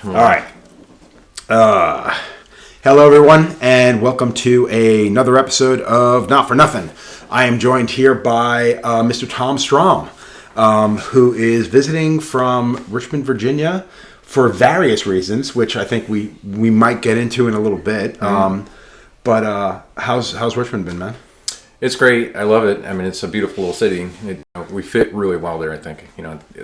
All right. Hello, everyone, and welcome to another episode of Not for Nothing. I am joined here by Mr. Tom Strom, who is visiting from Richmond, Virginia, for various reasons, which I think we might get into in a little bit. But how's Richmond been, man? It's great. I love it. I mean, it's a beautiful little city. We fit really well there, I think.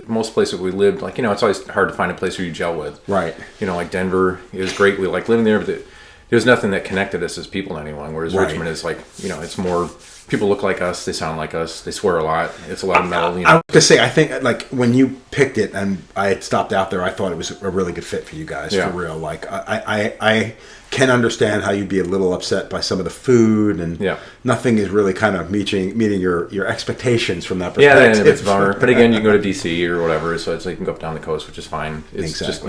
Most places we lived, it's always hard to find a place where you gel with. Right. Like Denver, it was great. We like living there, but there was nothing that connected us as people to anyone. Whereas right. Richmond is it's more, people look like us, they sound like us, they swear a lot. It's a lot of metal. I was going to say, I think, when you picked it and I had stopped out there, I thought it was a really good fit for you guys, for real. I can understand how you'd be a little upset by some of the food, and nothing is really kind of meeting your expectations from that perspective. Yeah, it's a bummer. But again, you can go to DC or whatever, so it's like you can go up down the coast, which is fine. It's just,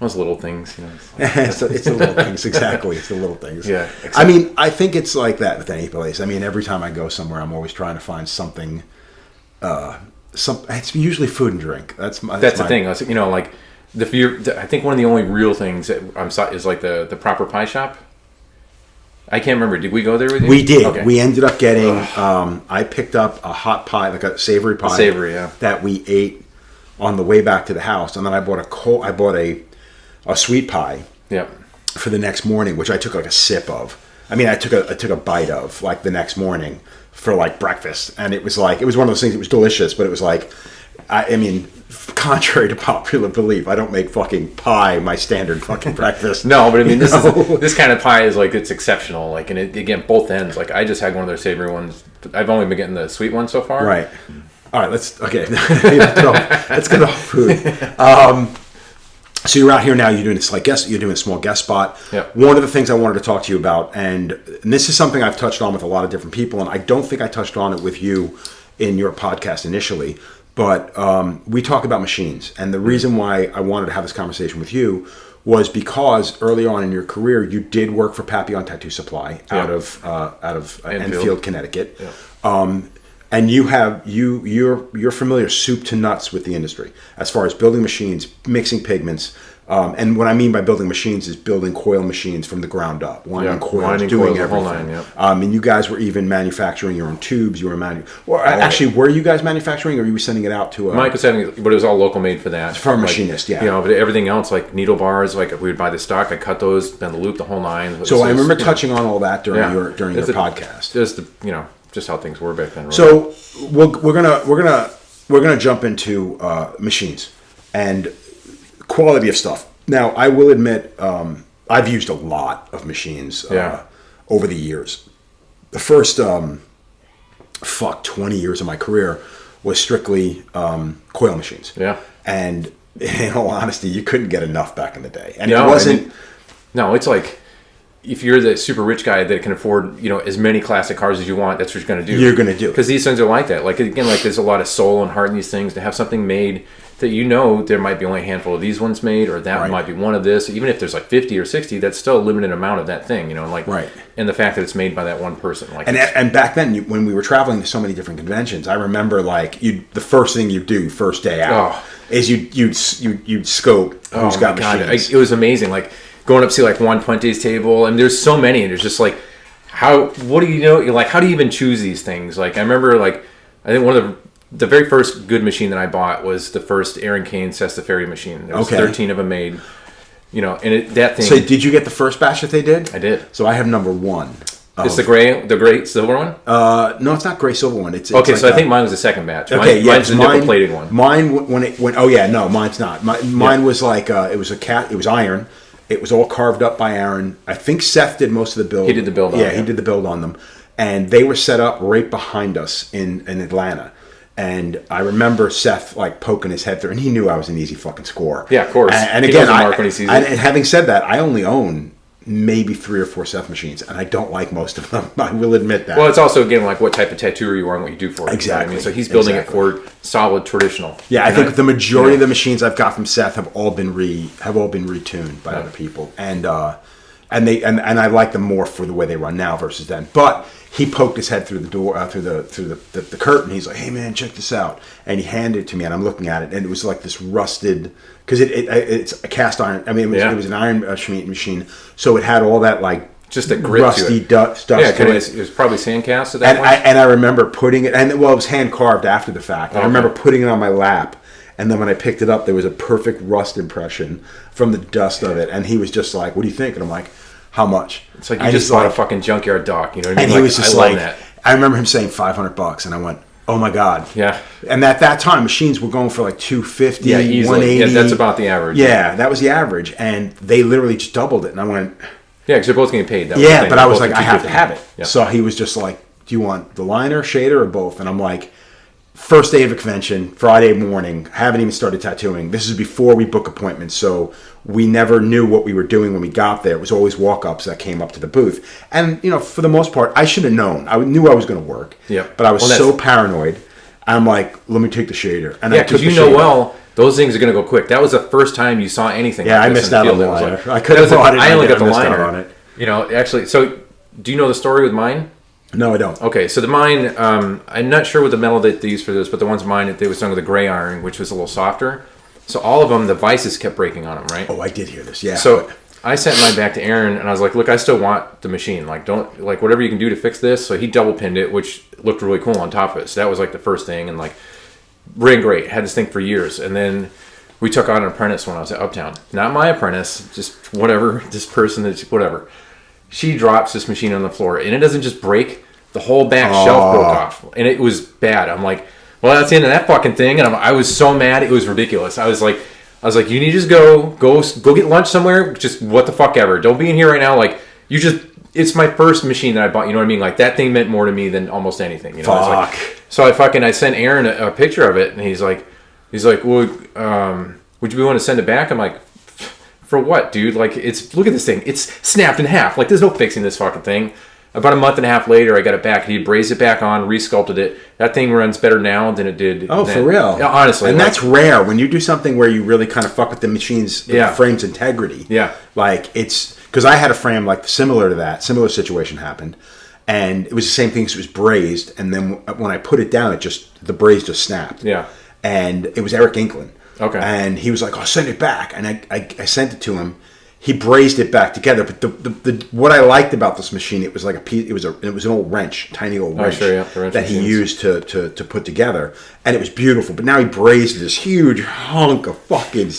those little things. It's the little things, exactly. It's the little things. Yeah. I mean, I think it's like that with any place. I mean, every time I go somewhere, I'm always trying to find something. It's usually food and drink. That's the thing. I think one of the only real things that is like the proper pie shop. I can't remember. Did we go there with you? We did. Okay. We ended up getting. I picked up a hot pie, like a savory pie. That we ate on the way back to the house, and then I bought a sweet pie. Yep. For the next morning, which I took like a sip of. I mean, I took a bite of like the next morning for like breakfast, and it was one of those things. It was delicious, but it was like, I mean, contrary to popular belief, I don't make fucking pie my standard fucking breakfast. No, but I mean, this kind of pie is it's exceptional. And again, both ends. I just had one of their savory ones. I've only been getting the sweet one so far. Right. All right. Let's get off food. So you're out here now. You're doing a small guest spot. Yep. One of the things I wanted to talk to you about, and this is something I've touched on with a lot of different people, and I don't think I touched on it with you in your podcast initially. But we talk about machines, and the reason why I wanted to have this conversation with you was because early on in your career, you did work for Papillon Tattoo Supply out of Enfield, Connecticut. Yeah. And you're familiar soup to nuts with the industry as far as building machines, mixing pigments, and what I mean by building machines is building coil machines from the ground up, winding coils, doing everything. And you guys were even manufacturing your own tubes. You were actually, were you guys manufacturing, or were you sending it out to Mike was sending it, but it was all local made for that. For a machinist, But everything else, like needle bars, we would buy the stock, I cut those, bend the loop, the whole nine. So I remember touching on all that during your podcast. Just just how things were back then. Really. So we're gonna jump into machines and quality of stuff. Now, I will admit, I've used a lot of machines over the years. The first 20 years of my career was strictly coil machines. Yeah. And in all honesty, you couldn't get enough back in the day. And it wasn't. It's like, if you're the super rich guy that can afford, as many classic cars as you want, that's what you're going to do. You're going to do. Because these things are like that. There's a lot of soul and heart in these things. To have something made that there might be only a handful of these ones made, or that might be one of this. Even if there's 50 or 60, that's still a limited amount of that thing, Right. And the fact that it's made by that one person. And back then, when we were traveling to so many different conventions, I remember the first thing you do first day out is you'd scope who's got machines. It was amazing. Going up to see Juan Puente's table, and there's so many, and there's just what do you know? You're how do you even choose these things? I remember I think one of the very first good machine that I bought was the first Aaron Kane Sestafari machine. There was 13 of them made, and that thing. So did you get the first batch that they did? I did. So I have number one. It's the gray silver one? No, it's not gray silver one. It's so I think mine was the second batch. Mine's the nickel plated one. Mine mine's not. Mine was it was iron. It was all carved up by Aaron. I think Seth did most of the build. He did the build on them. Yeah, he did the build on them. And they were set up right behind us in Atlanta. And I remember Seth poking his head through, and he knew I was an easy fucking score. Yeah, of course. And again, and having said that, I only own maybe 3 or 4 Seth machines, and I don't like most of them. I will admit that. Well, it's also again what type of tattooer you are and what you do for it. Exactly. So he's building it for solid traditional. Yeah, I think the majority of the machines I've got from Seth have all been retuned by other people, and and I like them more for the way they run now versus then. But he poked his head through the door, through the curtain. He's like, "Hey man, check this out!" And he handed it to me, and I'm looking at it, and it was like this rusted, because it's a cast iron. I mean, it was an iron machine, so it had all that like just a grit rusty to it. dust. Yeah, it was probably sandcast at that point. And I remember putting it, and it was hand carved after the fact. Okay. I remember putting it on my lap. And then when I picked it up, there was a perfect rust impression from the dust of it. And he was just like, "What do you think?" And I'm like, "How much?" It's like you just bought a fucking junkyard dock. You know what I mean? And he was just like, I remember him saying $500, and I went, "Oh my god!" Yeah. And at that time, machines were going for like $250, yeah, easily. $180. Yeah, that's about the average. Yeah, that was the average, and they literally just doubled it. And I went, "Yeah, because they're both getting paid." Yeah, but I was like, "I have to have it." Yeah. So he was just like, "Do you want the liner, shader, or both?" And I'm like, first day of a convention, Friday morning, haven't even started tattooing. This is before we book appointments, so we never knew what we were doing when we got there. It was always walk-ups that came up to the booth. And, for the most part, I should have known. I knew I was going to work. Yeah. But I was so paranoid. I'm like, let me take the shader. And yeah, because those things are going to go quick. That was the first time you saw anything. Yeah, like I missed out on the liner. I could have bought it. I only got the liner on it. Actually, so do you know the story with mine? No, I don't. Okay, so the mine, I'm not sure what the metal that they used for this, but the ones mine, they was done with a gray iron, which was a little softer. So all of them, the vices kept breaking on them, right? Oh, I did hear this, yeah. So I sent mine back to Aaron, and I was like, "Look, I still want the machine. Like, don't, like, whatever you can do to fix this." So he double pinned it, which looked really cool on top of it. So that was like the first thing, and like, ran great. Had this thing for years, and then we took on an apprentice when I was at Uptown. Not my apprentice, just whatever, this person that's whatever. She drops this machine on the floor, and it doesn't just break. The whole back shelf broke off, and it was bad. I'm like, "Well, that's the end of that fucking thing." And I was so mad, it was ridiculous. I was like, "You need to just go get lunch somewhere. Just what the fuck ever. Don't be in here right now. Like, it's my first machine that I bought. You know what I mean? Like, that thing meant more to me than almost anything. You know? Fuck. So I sent Aaron a picture of it, and he's like, "Well, would you want to send it back?" I'm like, "For what, dude? Like, look at this thing. It's snapped in half. Like, there's no fixing this fucking thing." About a month and a half later, I got it back. He brazed it back on, resculpted it. That thing runs better now than it did. Oh, for real? Yeah, honestly. And that's rare when you do something where you really kind of fuck with the machine's the frame's integrity. Yeah. Like, it's because I had a frame like similar to that. Similar situation happened, and it was the same thing. So it was brazed, and then when I put it down, the braze just snapped. Yeah. And it was Eric Inkland. Okay. And he was like, "I'll send it back," and I sent it to him. He brazed it back together, but the what I liked about this machine, it was like it was an old wrench, tiny old wrench, that he used to put together, and it was beautiful. But now he brazed this huge hunk of fucking,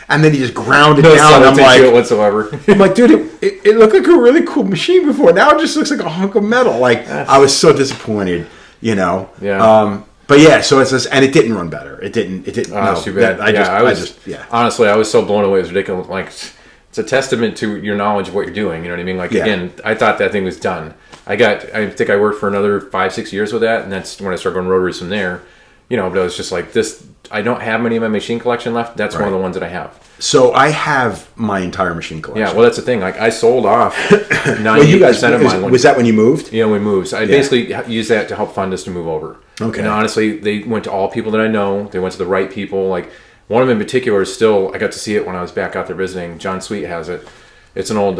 and then he just ground it down. I'm like, whatsoever. I'm like, dude, it looked like a really cool machine before. Now it just looks like a hunk of metal. Like, I was so disappointed, Yeah. But yeah, so it's just, and it didn't run better. It didn't. Oh, no, too bad. Honestly, I was so blown away. It was ridiculous. Like, it's a testament to your knowledge of what you're doing. You know what I mean? Like, again, I thought that thing was done. I think I worked for another 5-6 years with that, and that's when I started going rotaries from there. But I was just like, this, I don't have many of my machine collection left. That's one of the ones that I have. So I have my entire machine collection. Yeah, well, that's the thing. Like, I sold off 90% of mine. Was that when you moved? Yeah, we moved. So I basically used that to help fund us to move over. Okay. And honestly, they went to all people that I know. They went to the right people. Like, one of them in particular is still, I got to see it when I was back out there visiting. John Sweet has it. It's an old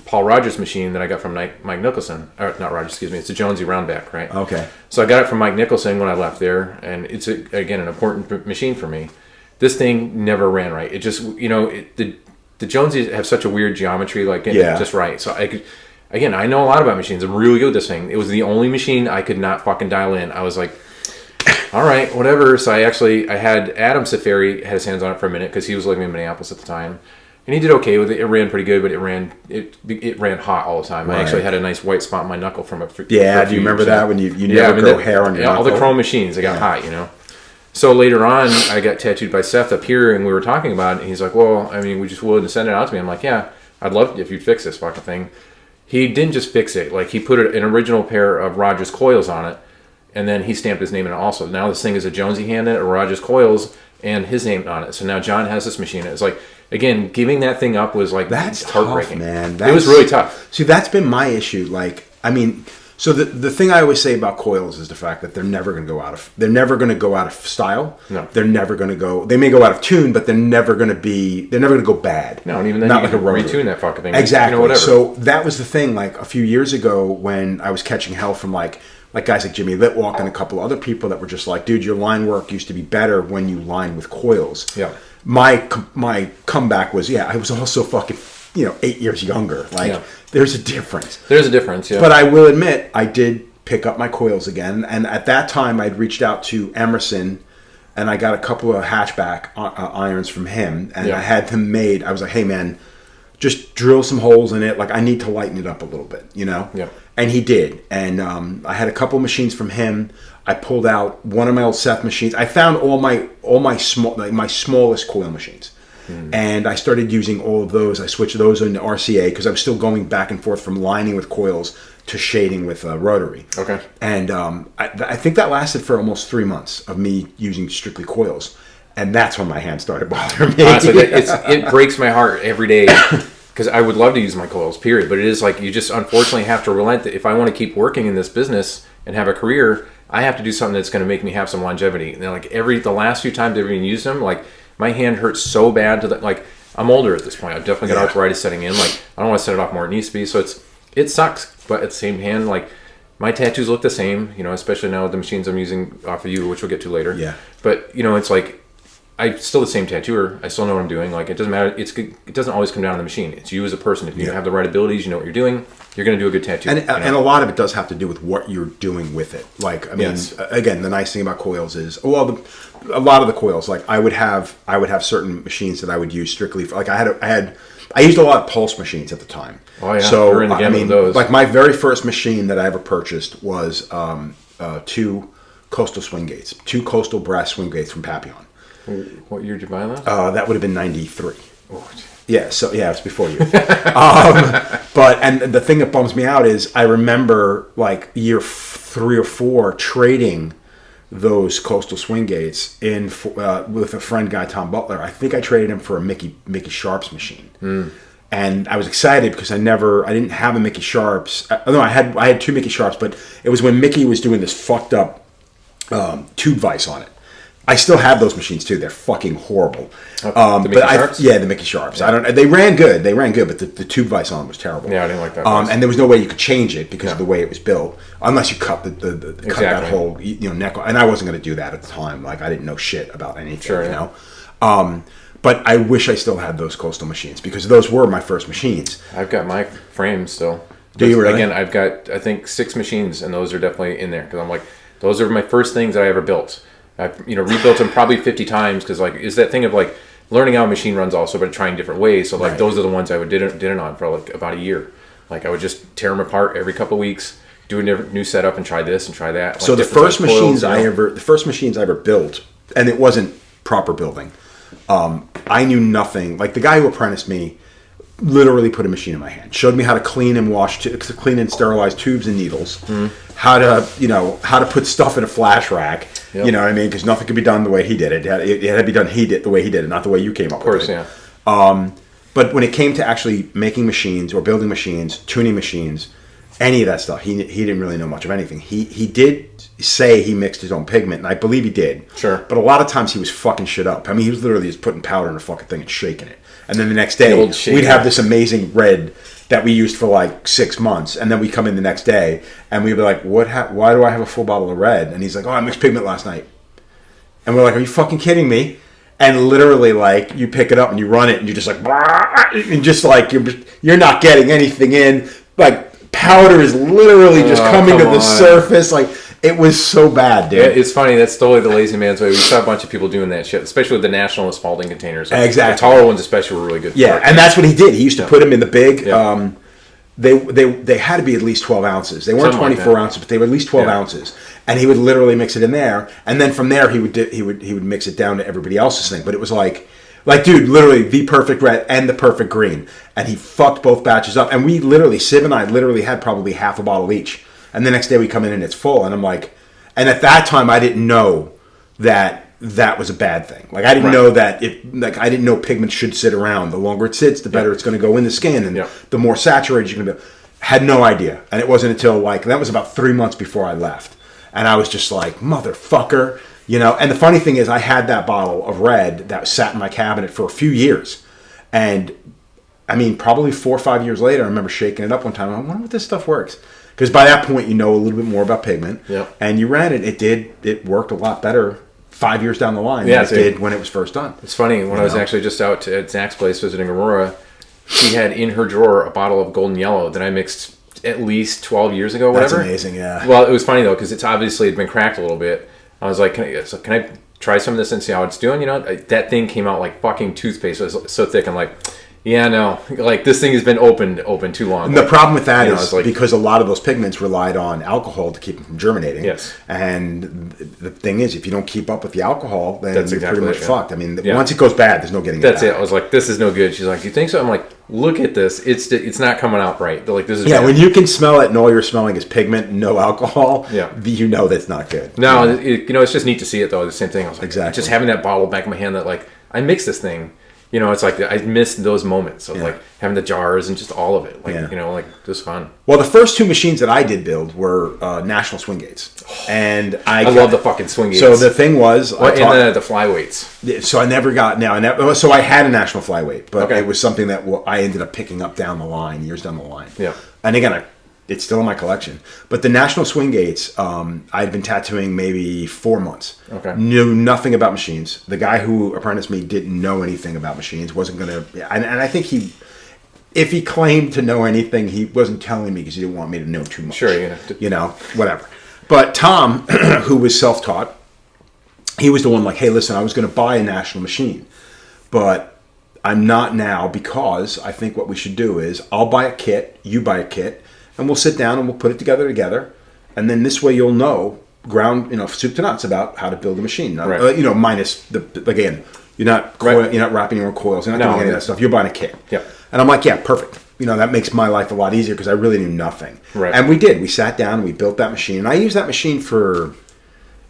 Paul Rogers machine that I got from Mike Nicholson. Or not Rogers, excuse me. It's a Jonesy Roundback, right? Okay. So I got it from Mike Nicholson when I left there, and it's, again, an important machine for me. This thing never ran right. It just, the Jonesies have such a weird geometry, like, just right. So I know a lot about machines. I'm really good with this thing. It was the only machine I could not fucking dial in. I was like, all right, whatever. So I had Adam Safari had his hands on it for a minute because he was living in Minneapolis at the time, and he did okay with it. It ran pretty good, but it ran hot all the time. Right. I actually had a nice white spot on my knuckle from it. Do you remember that when you never grow hair on your knuckle? All the chrome machines, they got hot, So later on, I got tattooed by Seth up here, and we were talking about it. And he's like, "Well, I mean, we just willing to send it out to me." I'm like, "Yeah, I'd love it if you'd fix this fucking thing." He didn't just fix it; like, he put an original pair of Rogers coils on it. And then he stamped his name in it also. Now this thing is a Jonesy hand in it, a Rogers coils, and his name on it. So now John has this machine. It's like, again, giving that thing up was like, that's heartbreaking. Tough, man. It was really tough. See, that's been my issue. Like, I mean, So the thing I always say about coils is the fact that they're never going to go out of style. No. They're never going to go. They may go out of tune, but they're never going to go bad. No, and even then not you like can a rotary. retune that fucking thing. Exactly. Whatever. So that was the thing. Like a few years ago, when I was catching hell from like guys like Jimmy Litwalk and a couple other people that were just like, dude, your line work used to be better when you lined with coils. Yeah. My comeback was, I was also fucking 8 years younger. Like there's a difference. There's a difference. Yeah. But I will admit, I did pick up my coils again, and at that time I'd reached out to Emerson and I got a couple of hatchback irons from him, and I had them made. I was like, hey man, just drill some holes in it, like I need to lighten it up a little bit, and he did. And I had a couple of machines from him. I pulled out one of my old Seth machines. I found all my smallest coil machines. And I started using all of those. I switched those into RCA because I was still going back and forth from lining with coils to shading with rotary. Okay. And I think that lasted for almost 3 months of me using strictly coils. And that's when my hand started bothering me. Honestly, it breaks my heart every day because I would love to use my coils, period. But it is like you just unfortunately have to relent that if I want to keep working in this business and have a career, I have to do something that's going to make me have some longevity. And then, like the last few times I've even used them, like my hand hurts so bad to that. Like I'm older at this point. I've definitely got arthritis setting in. Like I don't want to set it off more than it needs to be. So it sucks. But at the same hand, like my tattoos look the same. Especially now with the machines I'm using off of you, which we'll get to later. Yeah. But it's like I'm still the same tattooer. I still know what I'm doing. Like it doesn't matter. It doesn't always come down to the machine. It's you as a person. If you have the right abilities, you know what you're doing, you're going to do a good tattoo. And a lot of it does have to do with what you're doing with it. Like I mean, again, the nice thing about coils is a lot of the coils. Like I would have certain machines that I would use strictly for. Like I used a lot of pulse machines at the time. Oh yeah. So We're in the game with those. Like my very first machine that I ever purchased was 2 coastal swing gates, 2 coastal brass swing gates from Papillon. What year did you buy that? That would have been 93. Oh, yeah, so it's before you. But the thing that bums me out is I remember like year 3 or 4 trading those coastal swing gates with a friend guy, Tom Butler. I think I traded him for a Mickey Sharps machine. And I was excited because I didn't have a Mickey Sharps. No, I had 2 Mickey Sharps, but it was when Mickey was doing this fucked up tube vise on it. I still have those machines too. They're fucking horrible. The Mickey Sharps? The Mickey Sharps. Yeah. They ran good, but the tube vise on them was terrible. Yeah, I didn't like that. And there was no way you could change it because of the way it was built, unless you cut cut that whole neck. And I wasn't going to do that at the time. Like I didn't know shit about anything. But I wish I still had those coastal machines because those were my first machines. I've got my frames still. Do you really? Again, I've got I think 6 machines, and those are definitely in there because I'm like those are my first things that I ever built. I've rebuilt them probably 50 times because like is that thing of like learning how a machine runs also, but trying different ways. So like those are the ones I did it on for like about a year. Like I would just tear them apart every couple of weeks, do a new setup, and try this and try that. Like so the first machines I ever built, and it wasn't proper building. I knew nothing. Like the guy who apprenticed me literally put a machine in my hand, showed me how to clean and sterilize tubes and needles, how to put stuff in a flash rack. Yep. You know what I mean? Because nothing could be done the way he did it. It had to be done the way he did it, not the way you came up with it. Of course, yeah. But when it came to actually making machines or building machines, tuning machines, any of that stuff, he didn't really know much of anything. He did say he mixed his own pigment, and I believe he did. Sure. But a lot of times he was fucking shit up. I mean, he was literally just putting powder in a fucking thing and shaking it. And then the next day, we'd have this amazing red that we used for like 6 months, and then we come in the next day, and we'd be like, why do I have a full bottle of red? And he's like, I mixed pigment last night. And we're like, are you fucking kidding me? And literally, like, you pick it up and you run it, and you're just like, and just like, you're not getting anything in. Like, powder is literally just coming to the surface. Like, it was so bad, dude. Yeah, it's funny. That's totally the lazy man's way. We saw a bunch of people doing that shit, especially with the National Asphalting containers. Exactly. The taller ones especially were really good. Yeah, and that's what he did. He used to put them in the big. Yeah. They had to be at least 12 ounces. They weren't 24 ounces, but they were at least 12 ounces. And he would literally mix it in there, and then from there he would mix it down to everybody else's thing. But it was like dude, literally the perfect red and the perfect green, and he fucked both batches up. And we literally, Siv and I literally had probably half a bottle each. And the next day we come in and it's full, and I'm like, and at that time I didn't know that was a bad thing. Like I didn't know that I didn't know pigment should sit around. The longer it sits, the better it's going to go in the skin, and the more saturated you're going to be. Had no idea. And it wasn't until that was about 3 months before I left. And I was just like, motherfucker, And the funny thing is, I had that bottle of red that sat in my cabinet for a few years. And I mean, probably 4 or 5 years later, I remember shaking it up one time. I wonder if this stuff works. Because by that point, you know a little bit more about pigment. Yep. And you ran it. It worked a lot better 5 years down the line than it did when it was first done. It's funny. When I was actually just out at Zach's place visiting Aurora, she had in her drawer a bottle of golden yellow that I mixed at least 12 years ago, whatever. That's amazing, yeah. Well, it was funny, though, because it's obviously had been cracked a little bit. I was like, can I try some of this and see how it's doing? That thing came out like fucking toothpaste. It was so thick. I'm like, yeah, no. Like, this thing has been open too long. And the problem with that is because a lot of those pigments relied on alcohol to keep them from germinating. Yes. And the thing is, if you don't keep up with the alcohol, then you're pretty much fucked. I mean, once it goes bad, there's no getting it back. That's it. I was like, this is no good. She's like, you think so? I'm like, look at this. It's not coming out right. They're like, this is bad. When you can smell it and all you're smelling is pigment, no alcohol, you know that's not good. No, it's just neat to see it, though. The same thing. I was like, exactly. Just having that bottle back in my hand that, like, I mixed this thing. It's like I missed those moments of like having the jars and just all of it. Like, like just fun. Well, the first two machines that I did build were National Swing Gates. And I love the fucking swing gates. So the thing was... the flyweights. So I never got... So I had a National Flyweight, but it was something that I ended up picking up down the line, years down the line. Yeah. And again, it's still in my collection. But the National Swing Gates, I'd been tattooing maybe 4 months. Okay. Knew nothing about machines. The guy who apprenticed me didn't know anything about machines. Wasn't going to... And I think if he claimed to know anything, he wasn't telling me because he didn't want me to know too much. Sure, whatever. But Tom, who was self-taught, he was the one like, hey, listen, I was going to buy a National machine. But I'm not now because I think what we should do is I'll buy a kit, you buy a kit, and we'll sit down and we'll put it together, and then this way you'll know soup to nuts about how to build a machine. Right. Minus again, you're not wrapping your own coils, you're not doing any of that stuff. You're buying a kit. Yeah. And I'm like, yeah, perfect. That makes my life a lot easier because I really knew nothing. Right. And we did. We sat down and we built that machine, and I used that machine for.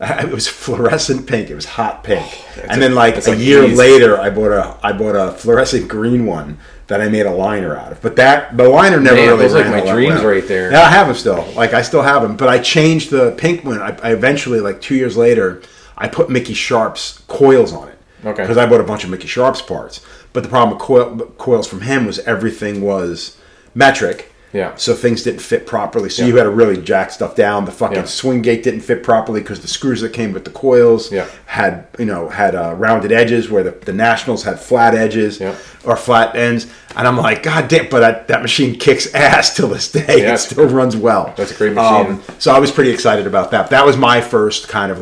It was fluorescent pink. It was hot pink. And then a year later, I bought a fluorescent green one that I made a liner out of. But the liner never really ran my dreams right there. Yeah, I have them still. I still have them. But I changed the pink one. I eventually, 2 years later, I put Mickey Sharp's coils on it. Okay. Because I bought a bunch of Mickey Sharp's parts. But the problem with coils from him was everything was metric. Yeah. So things didn't fit properly. So you had to really jack stuff down. The fucking swing gate didn't fit properly because the screws that came with the coils had rounded edges where the Nationals had flat edges or flat ends. And I'm like, God damn! But that machine kicks ass till this day. Yeah. It still runs well. That's a great machine. So I was pretty excited about that. That was my first kind of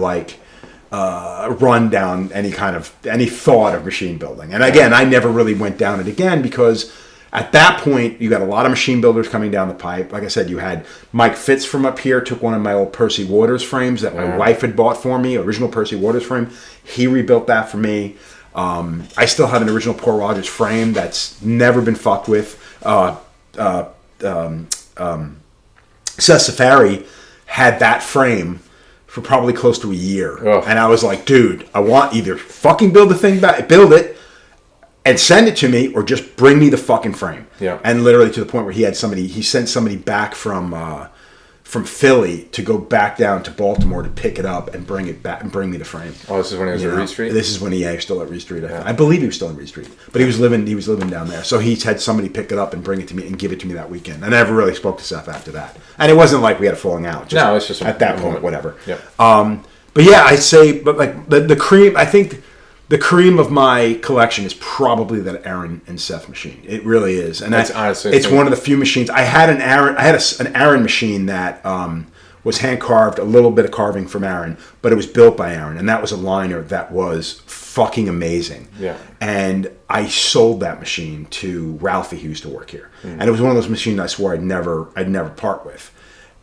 run down any thought of machine building. And again, I never really went down it again because. At that point, you got a lot of machine builders coming down the pipe. Like I said, you had Mike Fitz from up here, took one of my old Percy Waters frames that my wife had bought for me, original Percy Waters frame. He rebuilt that for me. I still have an original Paul Rogers frame that's never been fucked with. Seth Safari had that frame for probably close to a year. Oh. And I was like, dude, I want either fucking build the thing back, build it, and send it to me, or just bring me the fucking frame. Yeah. And literally to the point where he sent somebody back from Philly to go back down to Baltimore to pick it up and bring it back and bring me the frame. Oh, this is when he was at Reed Street? This is when he was still at Reed Street. I believe he was still in Reed Street. But he was living down there. So he had somebody pick it up and bring it to me and give it to me that weekend. And I never really spoke to Seth after that. And it wasn't like we had a falling out. No, it's just at that point, whatever. Yeah. But yeah, I'd say, the cream, I think the cream of my collection is probably that Aaron and Seth machine. It really is, and it's one of the few machines. I had an Aaron machine that was hand carved, a little bit of carving from Aaron, but it was built by Aaron, and that was a liner that was fucking amazing. Yeah. And I sold that machine to Ralphie, who used to work here, and it was one of those machines I swore I'd never part with,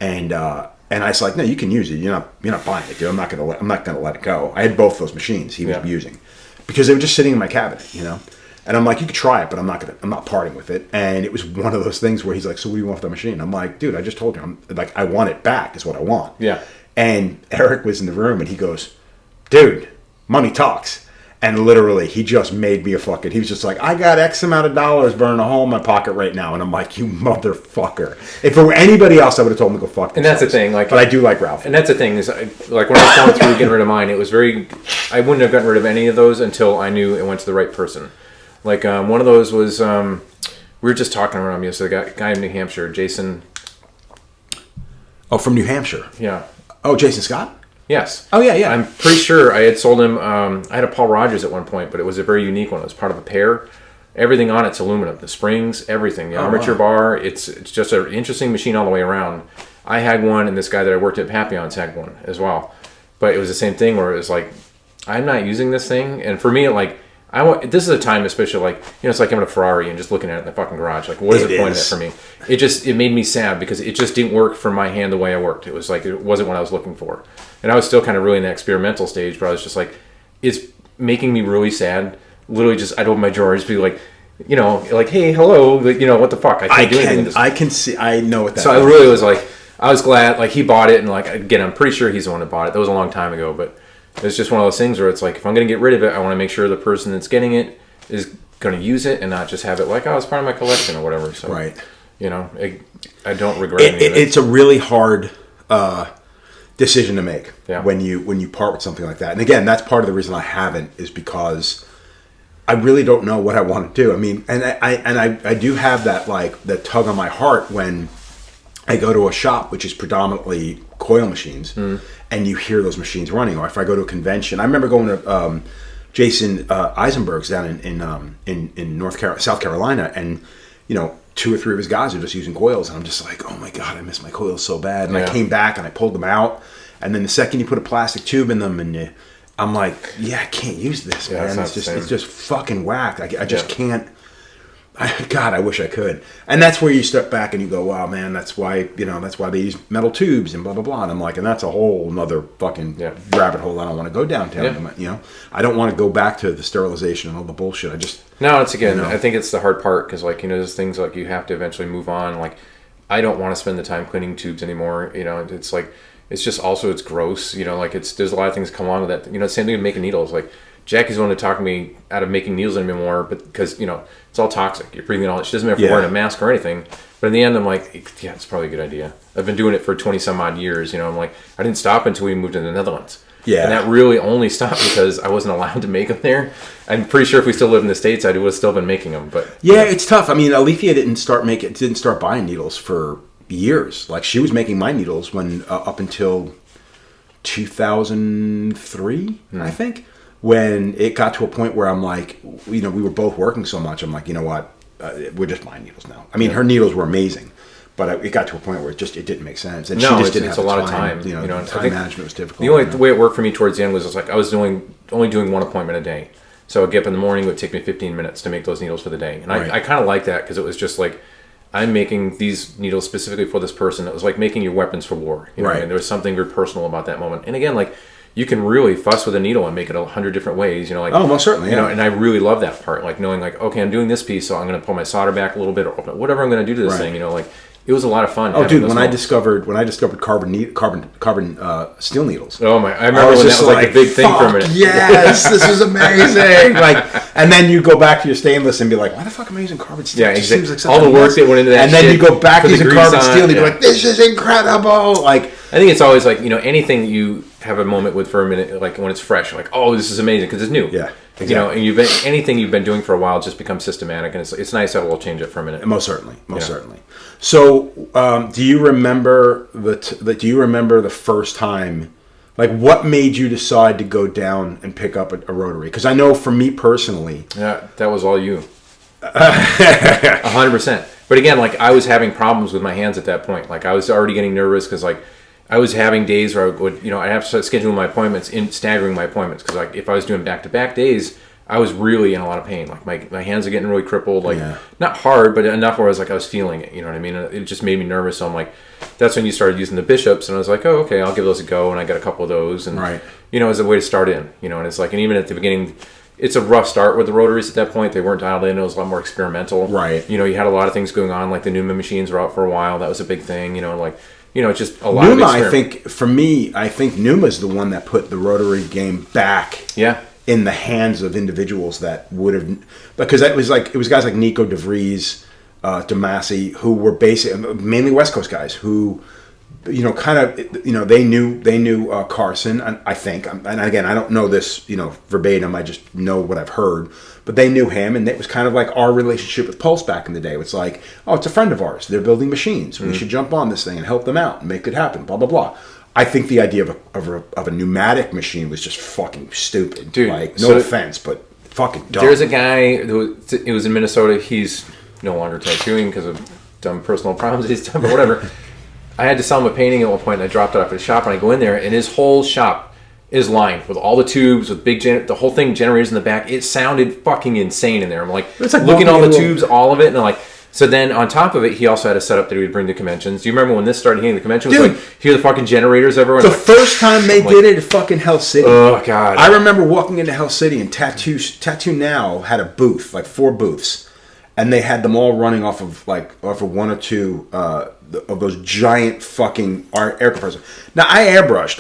and I was like, no, you can use it. You're not buying it, dude. I'm not gonna let it go. I had both those machines he was using. Because they were just sitting in my cabinet, and I'm like, you could try it, but I'm not parting with it. And it was one of those things where he's like, so what do you want with the machine? I'm like, dude, I just told you, I want it back is what I want. Yeah. And Eric was in the room and he goes, dude, money talks. And literally, he just made me a fucking... He was just like, I got X amount of dollars burning a hole in my pocket right now. And I'm like, you motherfucker. If it were anybody else, I would have told him to go fuck themselves. And that's the thing. Like, but I do like Ralph. And that's the thing. Is like, when I was going through getting rid of mine, it was very... I wouldn't have gotten rid of any of those until I knew it went to the right person. Like, one of those was... we were just talking around yesterday. The guy in New Hampshire, Jason... Oh, from New Hampshire? Yeah. Oh, Jason Scott? Yes. Oh, yeah. I'm pretty sure I had sold him... I had a Paul Rogers at one point, but it was a very unique one. It was part of a pair. Everything on it's aluminum. The springs, everything. The armature bar. It's just an interesting machine all the way around. I had one, and this guy that I worked at Papillon's had one as well. But it was the same thing where it was like, I'm not using this thing. And for me, like, this is a time especially, like, it's like having a Ferrari and just looking at it in the fucking garage. Like, what is the point of it for me? It made me sad because it just didn't work for my hand the way I worked. It was like, it wasn't what I was looking for. And I was still kind of really in the experimental stage, but I was just like, it's making me really sad. Literally just, I'd open my drawer and just be like, like, hey, hello, like, what the fuck? I can't do anything with this. I can see, I know what that So I really was like, I was glad, like, he bought it, and like, again, I'm pretty sure he's the one that bought it. That was a long time ago, but it's just one of those things where it's like, if I'm going to get rid of it, I want to make sure the person that's getting it is going to use it and not just have it like, oh, it's part of my collection or whatever. So, right. I don't regret any of it. It's a really hard decision to make when you part with something like that. And again, that's part of the reason I haven't, is because I really don't know what I want to do. I mean, and I do have that, like, that tug on my heart when I go to a shop which is predominantly coil machines, and you hear those machines running. Or if I go to a convention, I remember going to Jason Eisenberg's down in South Carolina, and 2 or 3 of his guys are just using coils, and I'm just like, oh my god, I miss my coils so bad. And I came back and I pulled them out, and then the second you put a plastic tube in them, and I'm like, I can't use this, man. It's just fucking whack. I just can't. God, I wish I could. And that's where you step back and you go, wow, man, that's why they use metal tubes and blah, blah, blah. And I'm like, and that's a whole nother fucking rabbit hole I don't want to go down. I don't want to go back to the sterilization and all the bullshit. No, I think it's the hard part, because, like, there's things like you have to eventually move on. Like, I don't want to spend the time cleaning tubes anymore. It's like, it's just also, it's gross. Like, there's a lot of things that come along with that. Same thing with making needles. Like, Jackie's the one to talk me out of making needles anymore, but because it's all toxic. You're breathing all. She doesn't matter if you're wearing a mask or anything. But in the end, I'm like, it's probably a good idea. I've been doing it for 20 some odd years. I'm like, I didn't stop until we moved to the Netherlands. Yeah, and that really only stopped because I wasn't allowed to make them there. I'm pretty sure if we still lived in the States, I would have still been making them. But it's tough. I mean, Alethea didn't start buying needles for years. Like, she was making my needles when up until 2003, I think. When it got to a point where I'm like, we were both working so much, I'm like, you know what, we're just buying needles now. I mean, her needles were amazing, but it got to a point where it didn't make sense. And she just didn't have a lot of time. Time management was difficult. The only way it worked for me towards the end was like I was only doing one appointment a day. So I'd get up in the morning, it would take me 15 minutes to make those needles for the day. And I kind of like that, because it was just like, I'm making these needles specifically for this person. It was like making your weapons for war. And there was something very personal about that moment. And again, like, you can really fuss with a needle and make it 100 different ways, Oh, most certainly, and I really love that part, like knowing, like, okay, I'm doing this piece, so I'm going to pull my solder back a little bit, or whatever I'm going to do to this thing, like, it was a lot of fun. Oh, dude, when I discovered carbon steel needles. Oh my! I remember when that was like a big thing for a minute. Yes, this is amazing. And then you go back to your stainless and be like, why the fuck am I using carbon steel? Yeah, exactly. Like all the work that went into that. And then you go back using carbon steel and you're like, this is incredible. Like, I think it's always like, anything that you have a moment with for a minute, like when it's fresh, like, oh, this is amazing because it's new. Yeah. Exactly. And anything you've been doing for a while just becomes systematic, and it's nice to have a little change it for a minute. Most certainly. So, do you remember the first time? Like, what made you decide to go down and pick up a rotary? Because I know for me personally, that was all you. 100%. But again, like, I was having problems with my hands at that point. Like, I was already getting nervous because, like, I was having days where I would, I'd have to start scheduling my appointments, staggering my appointments, because, like, if I was doing back-to-back days, I was really in a lot of pain. Like, my hands are getting really crippled, like, not hard, but enough where I was feeling it, you know what I mean? It just made me nervous, so I'm like, that's when you started using the bishops, and I was like, oh, okay, I'll give those a go, and I got a couple of those, and, as a way to start in, and it's like, and even at the beginning, it's a rough start with the rotaries at that point. They weren't dialed in. It was a lot more experimental. Right. You had a lot of things going on, like the Numa machines were out for a while. That was a big thing, it's just a lot of experiment. I think Numa's the one that put the rotary game back in the hands of individuals that would have, because it was guys like Nico DeVries, Damasi, who were basically mainly West Coast guys who, you know, kind of, you know, they knew Carson, and I think, and again, I don't know this, you know, verbatim, I just know what I've heard, but they knew him, and it was kind of like our relationship with Pulse back in the day. It's like, oh, it's a friend of ours, they're building machines, we should jump on this thing and help them out and make it happen, blah, blah, blah. I think the idea of a pneumatic machine was just fucking stupid. Dude, like, no offense, but fucking dumb. There's a guy it was in Minnesota. He's no longer tattooing because of dumb personal problems he's done, but whatever. I had to sell him a painting at one point, and I dropped it off at his shop, and I go in there, and his whole shop is lined with all the tubes, with the whole thing, generators in the back. It sounded fucking insane in there. I'm like looking at all the tubes, all of it, and I'm like. So then on top of it, he also had a setup that he would bring to conventions. Do you remember when this started hitting the convention? It was like, hear the fucking generators everywhere? The first time they did it at fucking Hell City. Oh, God. I remember walking into Hell City, and Tattoo Now had a booth, like 4 booths. And they had them all running off of one or two of those giant fucking air compressors. Now, I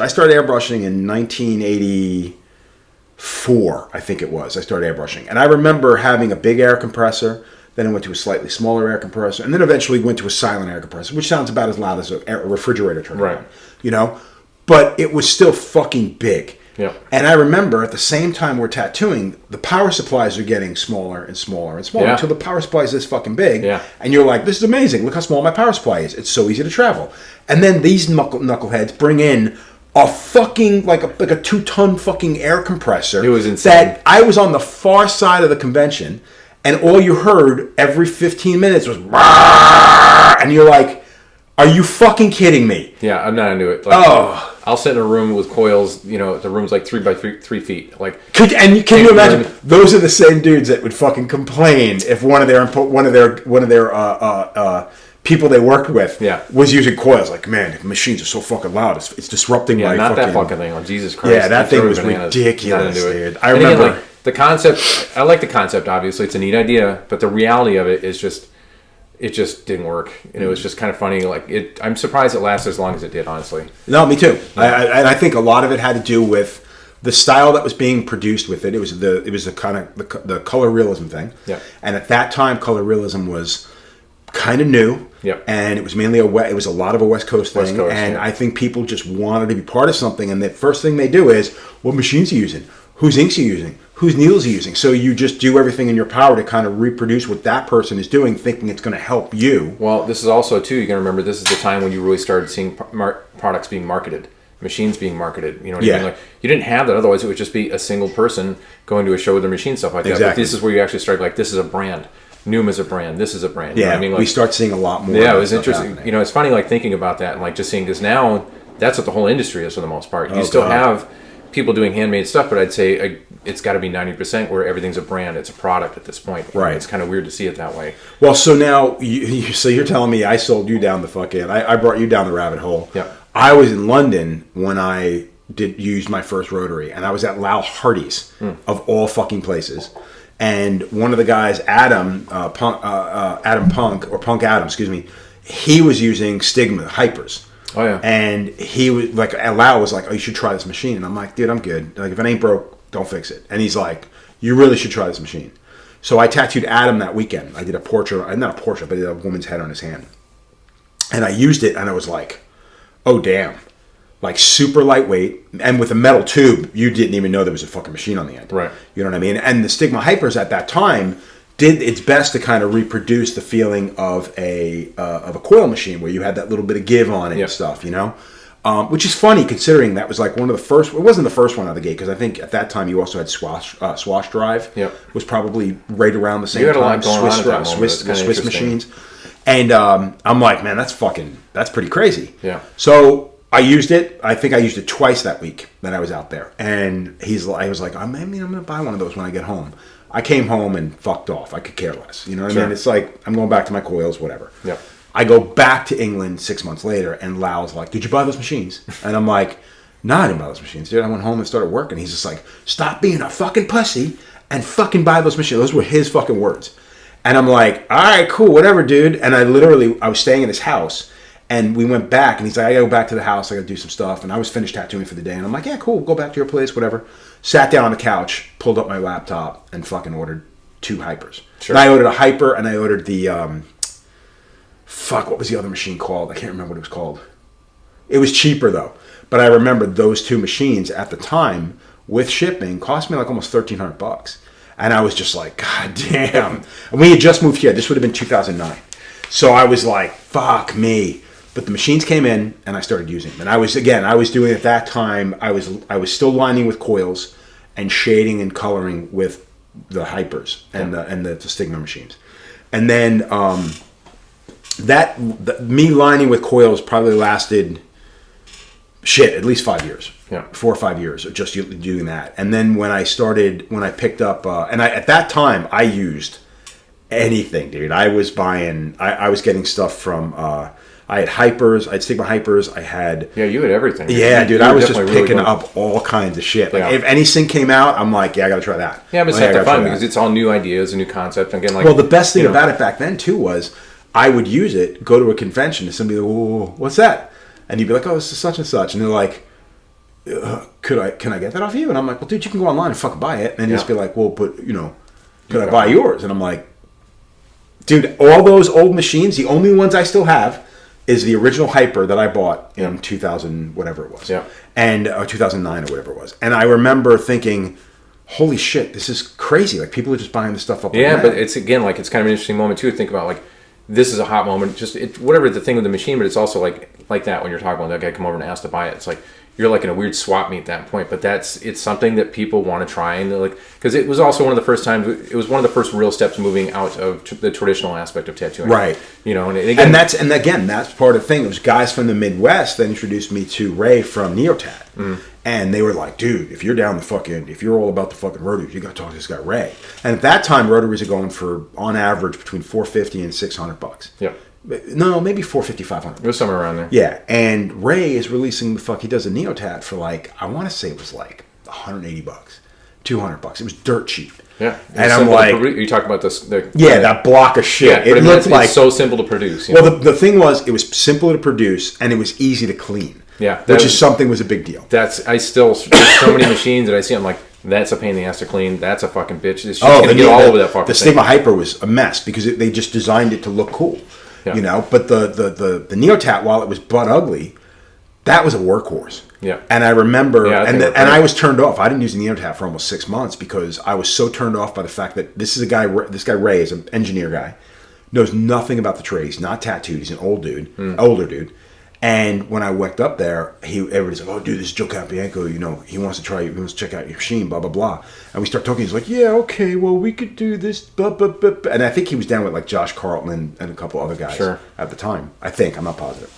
started airbrushing in 1984, I think it was. I started airbrushing. And I remember having a big air compressor. Then I went to a slightly smaller air compressor, and then eventually went to a silent air compressor, which sounds about as loud as a refrigerator turning on, you know? But it was still fucking big. Yeah. And I remember at the same time we're tattooing, the power supplies are getting smaller and smaller and smaller until the power supply is this fucking big. Yeah. And you're like, this is amazing. Look how small my power supply is. It's so easy to travel. And then these knuckleheads bring in a fucking, like a 2-ton fucking air compressor. It was insane. That I was on the far side of the convention, and all you heard every 15 minutes was, and you're like, are you fucking kidding me? Yeah, I'm not into it. Like, I'll sit in a room with coils, you know, the room's like 3 by 3 feet. Like, can you imagine? Those are the same dudes that would fucking complain if one of their people they worked with was using coils. Like, man, the machines are so fucking loud. It's disrupting my not fucking... that fucking thing. Oh, Jesus Christ. Yeah, that thing was ridiculous, dude. I remember... Again, like, the concept, I like the concept, obviously. It's a neat idea, but the reality of it is just... It just didn't work, and it was just kind of funny. Like I'm surprised it lasted as long as it did. Honestly, no, me too. I think a lot of it had to do with the style that was being produced with it. It was the kind of the color realism thing. Yeah. And at that time, color realism was kind of new. Yeah. And it was mainly it was a lot of a West Coast thing. I think people just wanted to be part of something. And the first thing they do is, what machines are you using? Whose inks are you using? Whose needles are you using? So you just do everything in your power to kind of reproduce what that person is doing, thinking it's going to help you. Well, this is also, too, you got to remember, this is the time when you really started seeing products being marketed, machines being marketed. You know what I mean? Like, you didn't have that. Otherwise, it would just be a single person going to a show with their machine, stuff like that. But this is where you actually start, like, this is a brand. Noom is a brand. This is a brand. You know what I mean? Like, we start seeing a lot more. Yeah, it was interesting. Happening. You know, it's funny, like, thinking about that and, like, just seeing, because now that's what the whole industry is for the most part. You still have people doing handmade stuff, but I'd say it's got to be 90% where everything's a brand. It's a product at this point. Right. It's kind of weird to see it that way. Well, so now, so you're telling me I sold you down the fucking... I brought you down the rabbit hole. Yeah. I was in London when I used my first rotary, and I was at Lal Hardy's, of all fucking places. And one of the guys, Adam Punk, he was using Stigma Hypers. Oh, yeah. And he was like, Lau was like, oh, you should try this machine. And I'm like, dude, I'm good. Like, if it ain't broke, don't fix it. And he's like, you really should try this machine. So I tattooed Adam that weekend. I did a portrait, not a portrait, but I did a woman's head on his hand. And I used it, and I was like, oh, damn. Like, super lightweight. And with a metal tube, you didn't even know there was a fucking machine on the end. Right. You know what I mean? And the Stigma Hypers at that time did its best to kind of reproduce the feeling of a coil machine where you had that little bit of give on it and stuff, you know? Which is funny considering that was like one of the first... It wasn't the first one out of the gate, because I think at that time you also had Swash Drive. Yep. Was probably right around the same time. You had a lot going on at that moment. Swiss machines. And I'm like, man, that's pretty crazy. Yeah. So I used it. I think I used it twice that week that I was out there. And I was like, I'm going to buy one of those when I get home. I came home and fucked off. I could care less. You know what I mean? It's like, I'm going back to my coils, whatever. Yeah. I go back to England 6 months later, and Lau's like, did you buy those machines? And I'm like, no, I didn't buy those machines, dude. I went home and started working. He's just like, stop being a fucking pussy and fucking buy those machines. Those were his fucking words. And I'm like, all right, cool, whatever, dude. And I was staying in his house, and we went back, and he's like, I gotta go back to the house. I gotta do some stuff. And I was finished tattooing for the day. And I'm like, yeah, cool, go back to your place, whatever. Sat down on the couch, pulled up my laptop, and fucking ordered 2 hypers. Sure. And I ordered a hyper, and I ordered the what was the other machine called? I can't remember what it was called. It was cheaper though, but I remember those 2 machines at the time with shipping cost me like almost $1,300, and I was just like, God damn! And we had just moved here. This would have been 2009, so I was like, fuck me. But the machines came in, and I started using them. And I was doing at that time. I was still lining with coils, and shading and coloring with the hypers and the Stigma machines, and then me lining with coils probably lasted at least 5 years. Yeah. 4 or 5 years of just doing that. And then when I picked up, at that time I used anything, dude. I was buying, I was getting stuff from, I had hypers, I had Stigma hypers, I had... Yeah, you had everything. Yeah, dude, I was just picking up all kinds of shit. Like, if anything came out, I'm like, yeah, I gotta try that. Yeah, but it's not fun because it's all new ideas, a new concept. And again, like... Well, the best thing about it back then, too, was I would use it, go to a convention, and somebody would go, whoa, what's that? And you'd be like, oh, this is such and such. And they're like, can I get that off you? And I'm like, well, dude, you can go online and fucking buy it. And just be like, well, but, could I buy yours? And I'm like, dude, all those old machines, the only ones I still have is the original hyper that I bought in 2000, whatever it was. Yeah. And 2009 or whatever it was. And I remember thinking, holy shit, this is crazy. Like, people are just buying this stuff up. Yeah, but it's, again, like, it's kind of an interesting moment, too, to think about, like, this is a hot moment, just whatever the thing with the machine, but it's also like that when you're talking about that guy come over and ask to buy it. It's like you're like in a weird swap meet at that point, but it's something that people want to try, and like, because it was also one of the first times, it was one of the first real steps moving out of the traditional aspect of tattooing, right? And again, that's part of the thing. It was guys from the Midwest that introduced me to Ray from Neotat. And they were like, dude, if you're all about the fucking rotaries, you got to talk to this guy Ray. And at that time, rotaries are going for, on average, between $450 and $600. Yeah. No, maybe $450, $500. It was somewhere around there. Yeah. And Ray is releasing he does a Neotat for like, I want to say it was like $180, $200. It was dirt cheap. Yeah. And I'm like, you talk about this. That block of shit. Yeah, it looked like it's so simple to produce. Well, the thing was, it was simple to produce and it was easy to clean. Yeah, which is something was a big deal. There's so many machines that I see. I'm like, that's a pain in the ass to clean. That's a fucking bitch. It's just gonna get all over that fucking thing. The Stigma Hyper was a mess because they just designed it to look cool, But the Neotat, while it was butt ugly, that was a workhorse. Yeah. And I remember, and I was turned off. I didn't use the Neotat for almost 6 months because I was so turned off by the fact that this guy Ray is an engineer guy, knows nothing about the trade. He's not tattooed. He's an older dude. And when I walked up there, everybody's like, "Oh, dude, this is Joe Capianco. He wants to check out your machine, blah blah blah." And we start talking. He's like, "Yeah, okay, well, we could do this." Blah, blah, blah. And I think he was down with like Josh Carlton and a couple other guys at the time. I think, I'm not positive.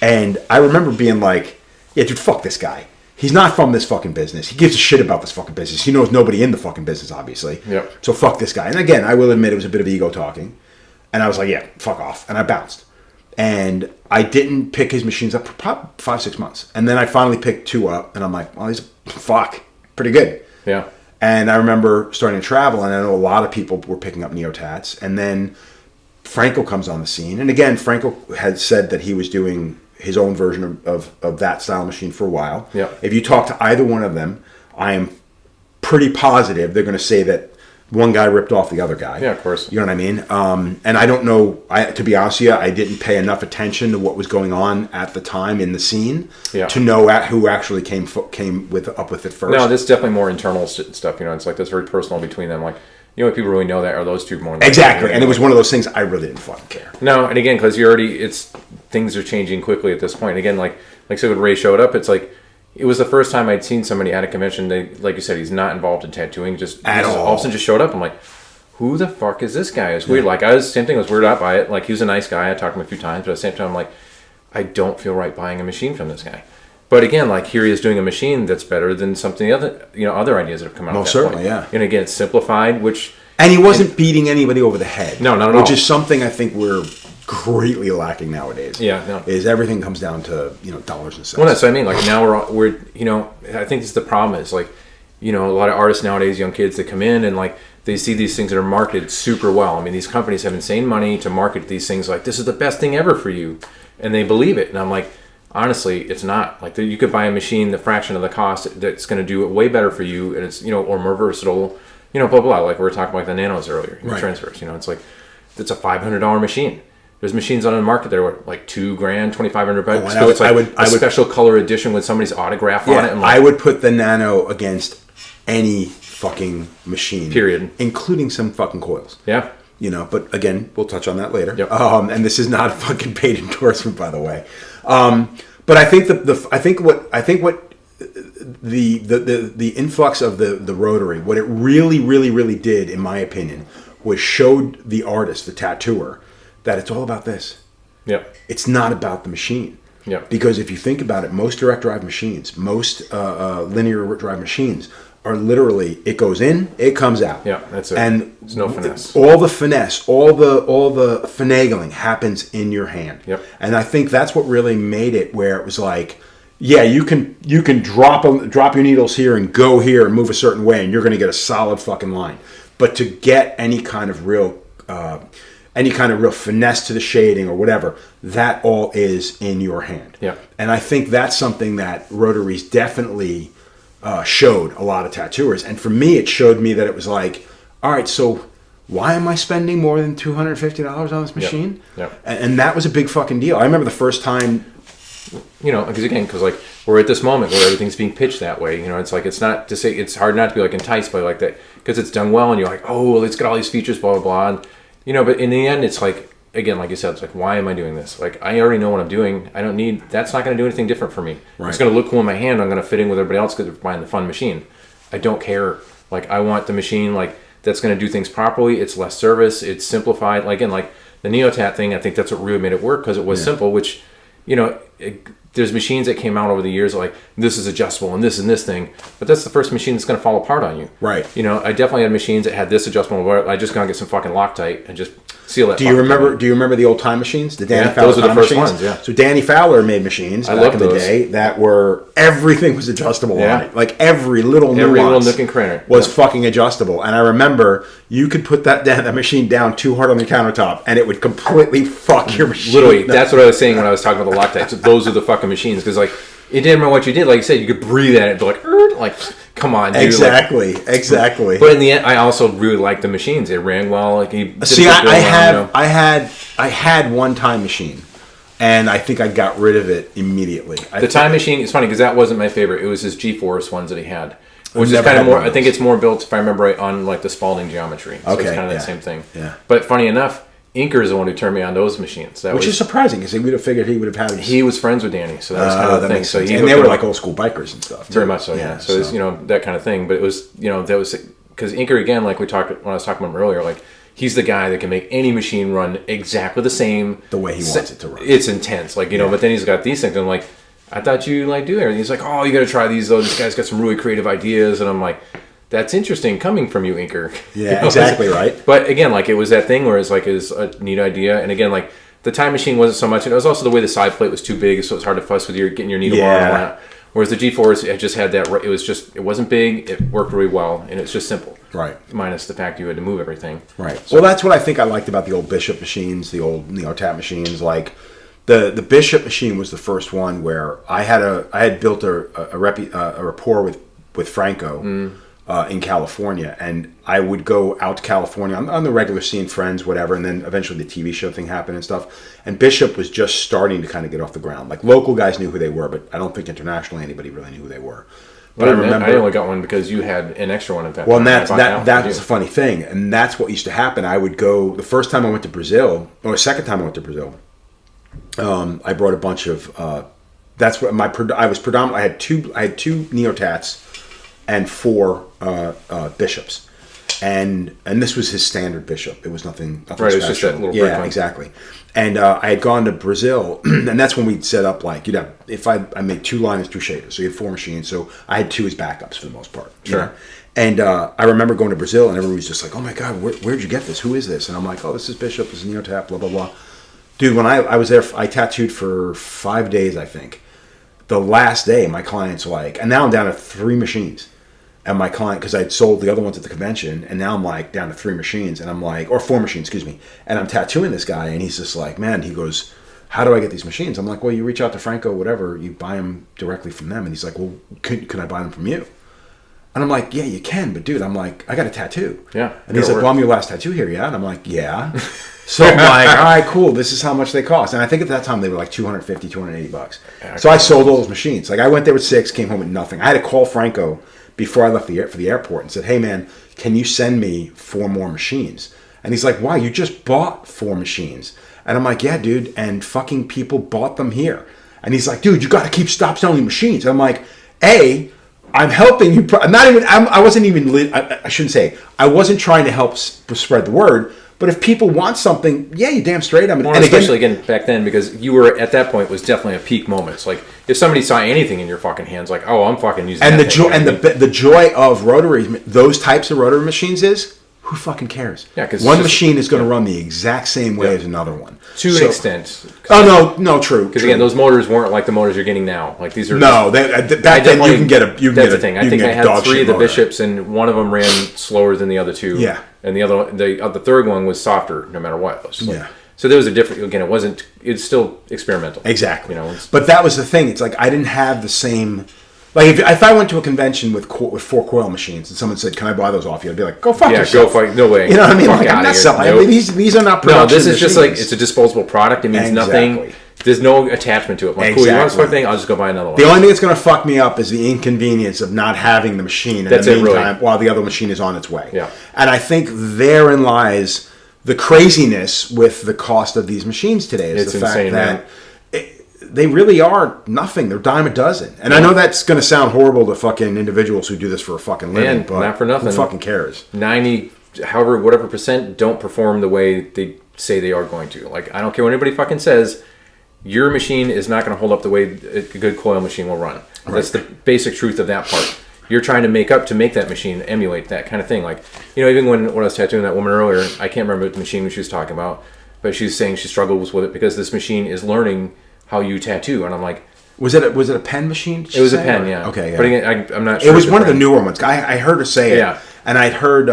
And I remember being like, "Yeah, dude, fuck this guy. He's not from this fucking business. He gives a shit about this fucking business. He knows nobody in the fucking business, obviously. Yep. So fuck this guy." And again, I will admit it was a bit of ego talking. And I was like, "Yeah, fuck off," and I bounced. And I didn't pick his machines up for probably 5-6 months. And then I finally picked 2 up. And I'm like, well, he's pretty good. Yeah. And I remember starting to travel. And I know a lot of people were picking up Neotats. And then Franco comes on the scene. And again, Franco had said that he was doing his own version of that style machine for a while. Yeah. If you talk to either one of them, I am pretty positive they're going to say that one guy ripped off the other guy. Yeah, of course. You know what I mean? And I don't know, to be honest with you, I didn't pay enough attention to what was going on at the time in the scene to know who actually came up with it first. No, this is definitely more internal stuff. It's like that's very personal between them. Like, if people really know that are those two more. Exactly. And it was one of those things I really didn't fucking care. No, and again, because things are changing quickly at this point. And again, like so when Ray showed up, it's like, it was the first time I'd seen somebody at a convention. Like you said, he's not involved in tattooing. All of a sudden, just showed up. I'm like, who the fuck is this guy? It's weird. Like same thing. I was weirded out by it. Like, he was a nice guy. I talked to him a few times, but at the same time, I'm like, I don't feel right buying a machine from this guy. But again, like, here he is doing a machine that's better than something other ideas that have come out. Most certainly, yeah. And again, it's simplified, and he wasn't beating anybody over the head. No, not at all. Which is something I think we're greatly lacking nowadays. Yeah, no. Is everything comes down to dollars and cents. Well, that's what I mean. Like, now we're I think this is the problem is, like, a lot of artists nowadays, young kids that come in and like they see these things that are marketed super well. I mean, these companies have insane money to market these things like, this is the best thing ever for you, and they believe it. And I'm like, honestly, it's not. Like, you could buy a machine the fraction of the cost that's going to do it way better for you, and it's, or more versatile, blah, blah, blah. Like we were talking about the nanos earlier, right. transfers. It's like, it's a $500 machine. There's machines on the market that are like $2,000, $2,500. So it's like a special color edition with somebody's autograph on it. And I would put the Nano against any fucking machine, period, including some fucking coils. Yeah. But again, we'll touch on that later. Yep. And this is not a fucking paid endorsement, by the way. But I think what the influx of the rotary, what it really, really, really did, in my opinion, was showed the artist, the tattooer, that it's all about this. Yep. It's not about the machine. Yep. Because if you think about it, most direct drive machines, most linear drive machines are literally, it goes in, it comes out. Yeah, that's it. And there's no finesse. All the finesse, all the finagling happens in your hand. Yep. And I think that's what really made it where it was like, yeah, you can drop your needles here and go here and move a certain way, and you're going to get a solid fucking line. But to get any kind of real finesse to the shading or whatever, that all is in your hand. Yeah. And I think that's something that rotaries definitely showed a lot of tattooers. And for me, it showed me that it was like, all right, so why am I spending more than $250 on this machine? Yep. And that was a big fucking deal. I remember the first time. Because like we're at this moment where everything's being pitched that way. It's like, it's not to say, it's hard not to be like enticed by like that because it's done well and you're like, oh, well, it's got all these features, blah, blah, blah. And, but in the end, it's like, again, like you said, it's like, why am I doing this? Like, I already know what I'm doing. I don't need, that's not going to do anything different for me. Right. It's going to look cool in my hand. I'm going to fit in with everybody else because they're buying the fun machine. I don't care. Like, I want the machine, like, that's going to do things properly. It's less service. It's simplified. Like, again, like the Neotat thing, I think that's what really made it work because it was simple, which, there's machines that came out over the years like, this is adjustable and this thing, but that's the first machine that's going to fall apart on you. Right. I definitely had machines that had this adjustable. I just gotta get some fucking Loctite and just seal it. Do you remember the old time machines? The Danny Fowler those were the first machines? ones, yeah. So Danny Fowler made machines back in the day that were, everything was adjustable on it. Like every little nook and cranny was fucking adjustable. And I remember you could put that machine down too hard on the countertop and it would completely fuck your machine. Literally, that's what I was saying when I was talking about the Loctite. So those are the fucking machines because like it didn't matter what you did. Like you said, you could breathe at it, and be like, come on, dude. Exactly. But in the end, I also really liked the machines. They ran well. Like I had one time machine, and I think I got rid of it immediately. The time machine is funny because that wasn't my favorite. It was his G-Force ones that he had, which is kind of more. I think it's more built, if I remember right, on like the Spalding geometry. So it's kind of that same thing. Yeah. But funny enough, Inker is the one who turned me on those machines. Which is surprising because he would have figured he would have had. He was friends with Danny, so that was kind of the thing. So and they were like old school bikers and stuff. Very much so, yeah. So it's that kind of thing. But it was that was because Inker again, like we talked when I was talking about him earlier, like he's the guy that can make any machine run exactly the same, the way he wants it to run. It's intense, like But then he's got these things, and I'm like, I thought you like do everything. He's like, oh, you got to try these though. This guy's got some really creative ideas, and I'm like, that's interesting coming from you, Inker. Yeah, exactly right. But again, like it was that thing where it's like it's a neat idea, and again, like the time machine wasn't so much, and it was also the way the side plate was too big, so it's hard to fuss with getting your needle bar and all that. Whereas the G-Force, it just had that. It wasn't big. It worked really well, and it's just simple. Right. Minus the fact you had to move everything. Right. So, well, that's what I think I liked about the old Bishop machines, the old Neotat machines. Like the Bishop machine was the first one where I had built a rapport with Franco. In California, and I would go out to California on the regular, seeing friends, whatever, and then eventually the TV show thing happened and stuff. And Bishop was just starting to kind of get off the ground. Like local guys knew who they were, but I don't think internationally anybody really knew who they were. But I remember I only got one because you had an extra one at that. Well, and that was a funny thing, and that's what used to happen. I would go the first time I went to Brazil, or the second time I went to Brazil. I brought a bunch of. That's what I was predominantly. I had two Neotats and 4 Bishops, and this was his standard Bishop. It was nothing right, special. it was just that little yeah, exactly. And I had gone to Brazil, and that's when we'd set up like if I made 2 liners, 2 shaders, so you had 4 machines. So I had 2 as backups for the most part. Sure. And I remember going to Brazil, and everybody was just like, "Oh my God, where'd you get this? Who is this?" And I'm like, "Oh, this is Bishop. This is Neotat. Blah blah blah." Dude, when I was there, I tattooed for 5 days, I think. The last day, my client's like, and now I'm down to 3 machines. And my client, because I'd sold the other ones at the convention, and now I'm like down to 3 machines, and I'm like, or 4 machines, excuse me. And I'm tattooing this guy, and he's just like, man, he goes, how do I get these machines? I'm like, well, you reach out to Franco, whatever, you buy them directly from them. And he's like, well, can I buy them from you? And I'm like, yeah, you can, but dude, I'm like, I got a tattoo. Yeah. And he's like, well, I'm your last tattoo here, yeah? And I'm like, yeah. So I'm like, all right, cool. This is how much they cost. And I think at that time they were like $250, $280. Yeah, so I sold all those machines. Like I went there with 6, came home with nothing. I had to call Franco before I left for the airport and said, hey man, can you send me 4 more machines? And he's like, why? You just bought 4 machines. And I'm like, yeah, dude. And fucking people bought them here. And he's like, dude, you got to stop selling machines. And I'm like, I'm helping you. I wasn't even. I shouldn't say. I wasn't trying to help spread the word. But if people want something, yeah, you damn straight. And especially again back then, because you were at that point was definitely a peak moment. It's like if somebody saw anything in your fucking hands, like, oh, I'm fucking using. And the joy of rotary, those types of rotary machines is. Who fucking cares? Yeah, because one machine is going to run the exact same way as another one. To an extent. Oh no, true. Because again, those motors weren't like the motors you're getting now. Like these are back then you can get a. That's the thing. I think I had 3 of the Bishops, and one of them ran slower than the other 2. Yeah, and the third one was softer, no matter what. Yeah. So there was a different. Again, it wasn't. It's still experimental. Exactly. But that was the thing. It's like I didn't have the same. Like if I went to a convention with 4 coil machines and someone said, "Can I buy those off you?" I'd be like, "Go fuck yourself." Go fuck. No way. You know what I mean? Like I'm not selling. Nope. I mean, these are not production. No, this is machines. just like it's a disposable product. It means nothing. There's no attachment to it. Like, cool, you want this fucking thing? I'll just go buy another one. The only thing that's going to fuck me up is the inconvenience of not having the machine in the meantime while the other machine is on its way. Yeah. And I think therein lies the craziness with the cost of these machines today. Is the fact that they really are nothing. They're dime a dozen. And I know that's going to sound horrible to fucking individuals who do this for a fucking living, but not for nothing. Who fucking cares? 90, however, whatever percent don't perform the way they say they are going to. Like, I don't care what anybody fucking says. Your machine is not going to hold up the way a good coil machine will run. Right. That's the basic truth of that part. You're trying to make that machine emulate that kind of thing. Like, even when I was tattooing that woman earlier, I can't remember what machine she was talking about, but she was saying she struggles with it because this machine is learning how you tattoo, and I'm like, was it a pen machine? It was a pen, yeah. Okay, yeah. But again, I'm not sure. It was one of the newer ones. I heard her say it, yeah. And I'd heard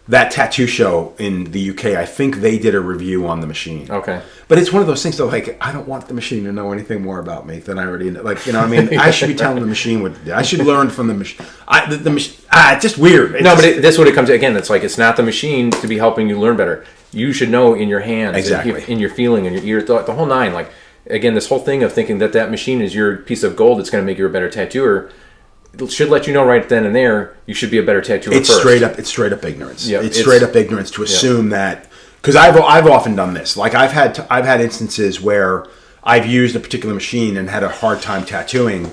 that tattoo show in the UK. I think they did a review on the machine. Okay, but it's one of those things that like I don't want the machine to know anything more about me than I already know. Like I mean, I should be telling the machine what to do. I should learn from the machine. It's just weird. That's what it comes to. Again, it's like it's not the machine to be helping you learn better. You should know in your hands, exactly, in your feeling, in your ear, the whole nine. Like. Again, this whole thing of thinking that machine is your piece of gold that's going to make you a better tattooer should let you know right then and there you should be a better tattooer it's first. It's straight up ignorance. Yeah, it's straight up ignorance to assume that, because I've often done this. Like I've had instances where I've used a particular machine and had a hard time tattooing,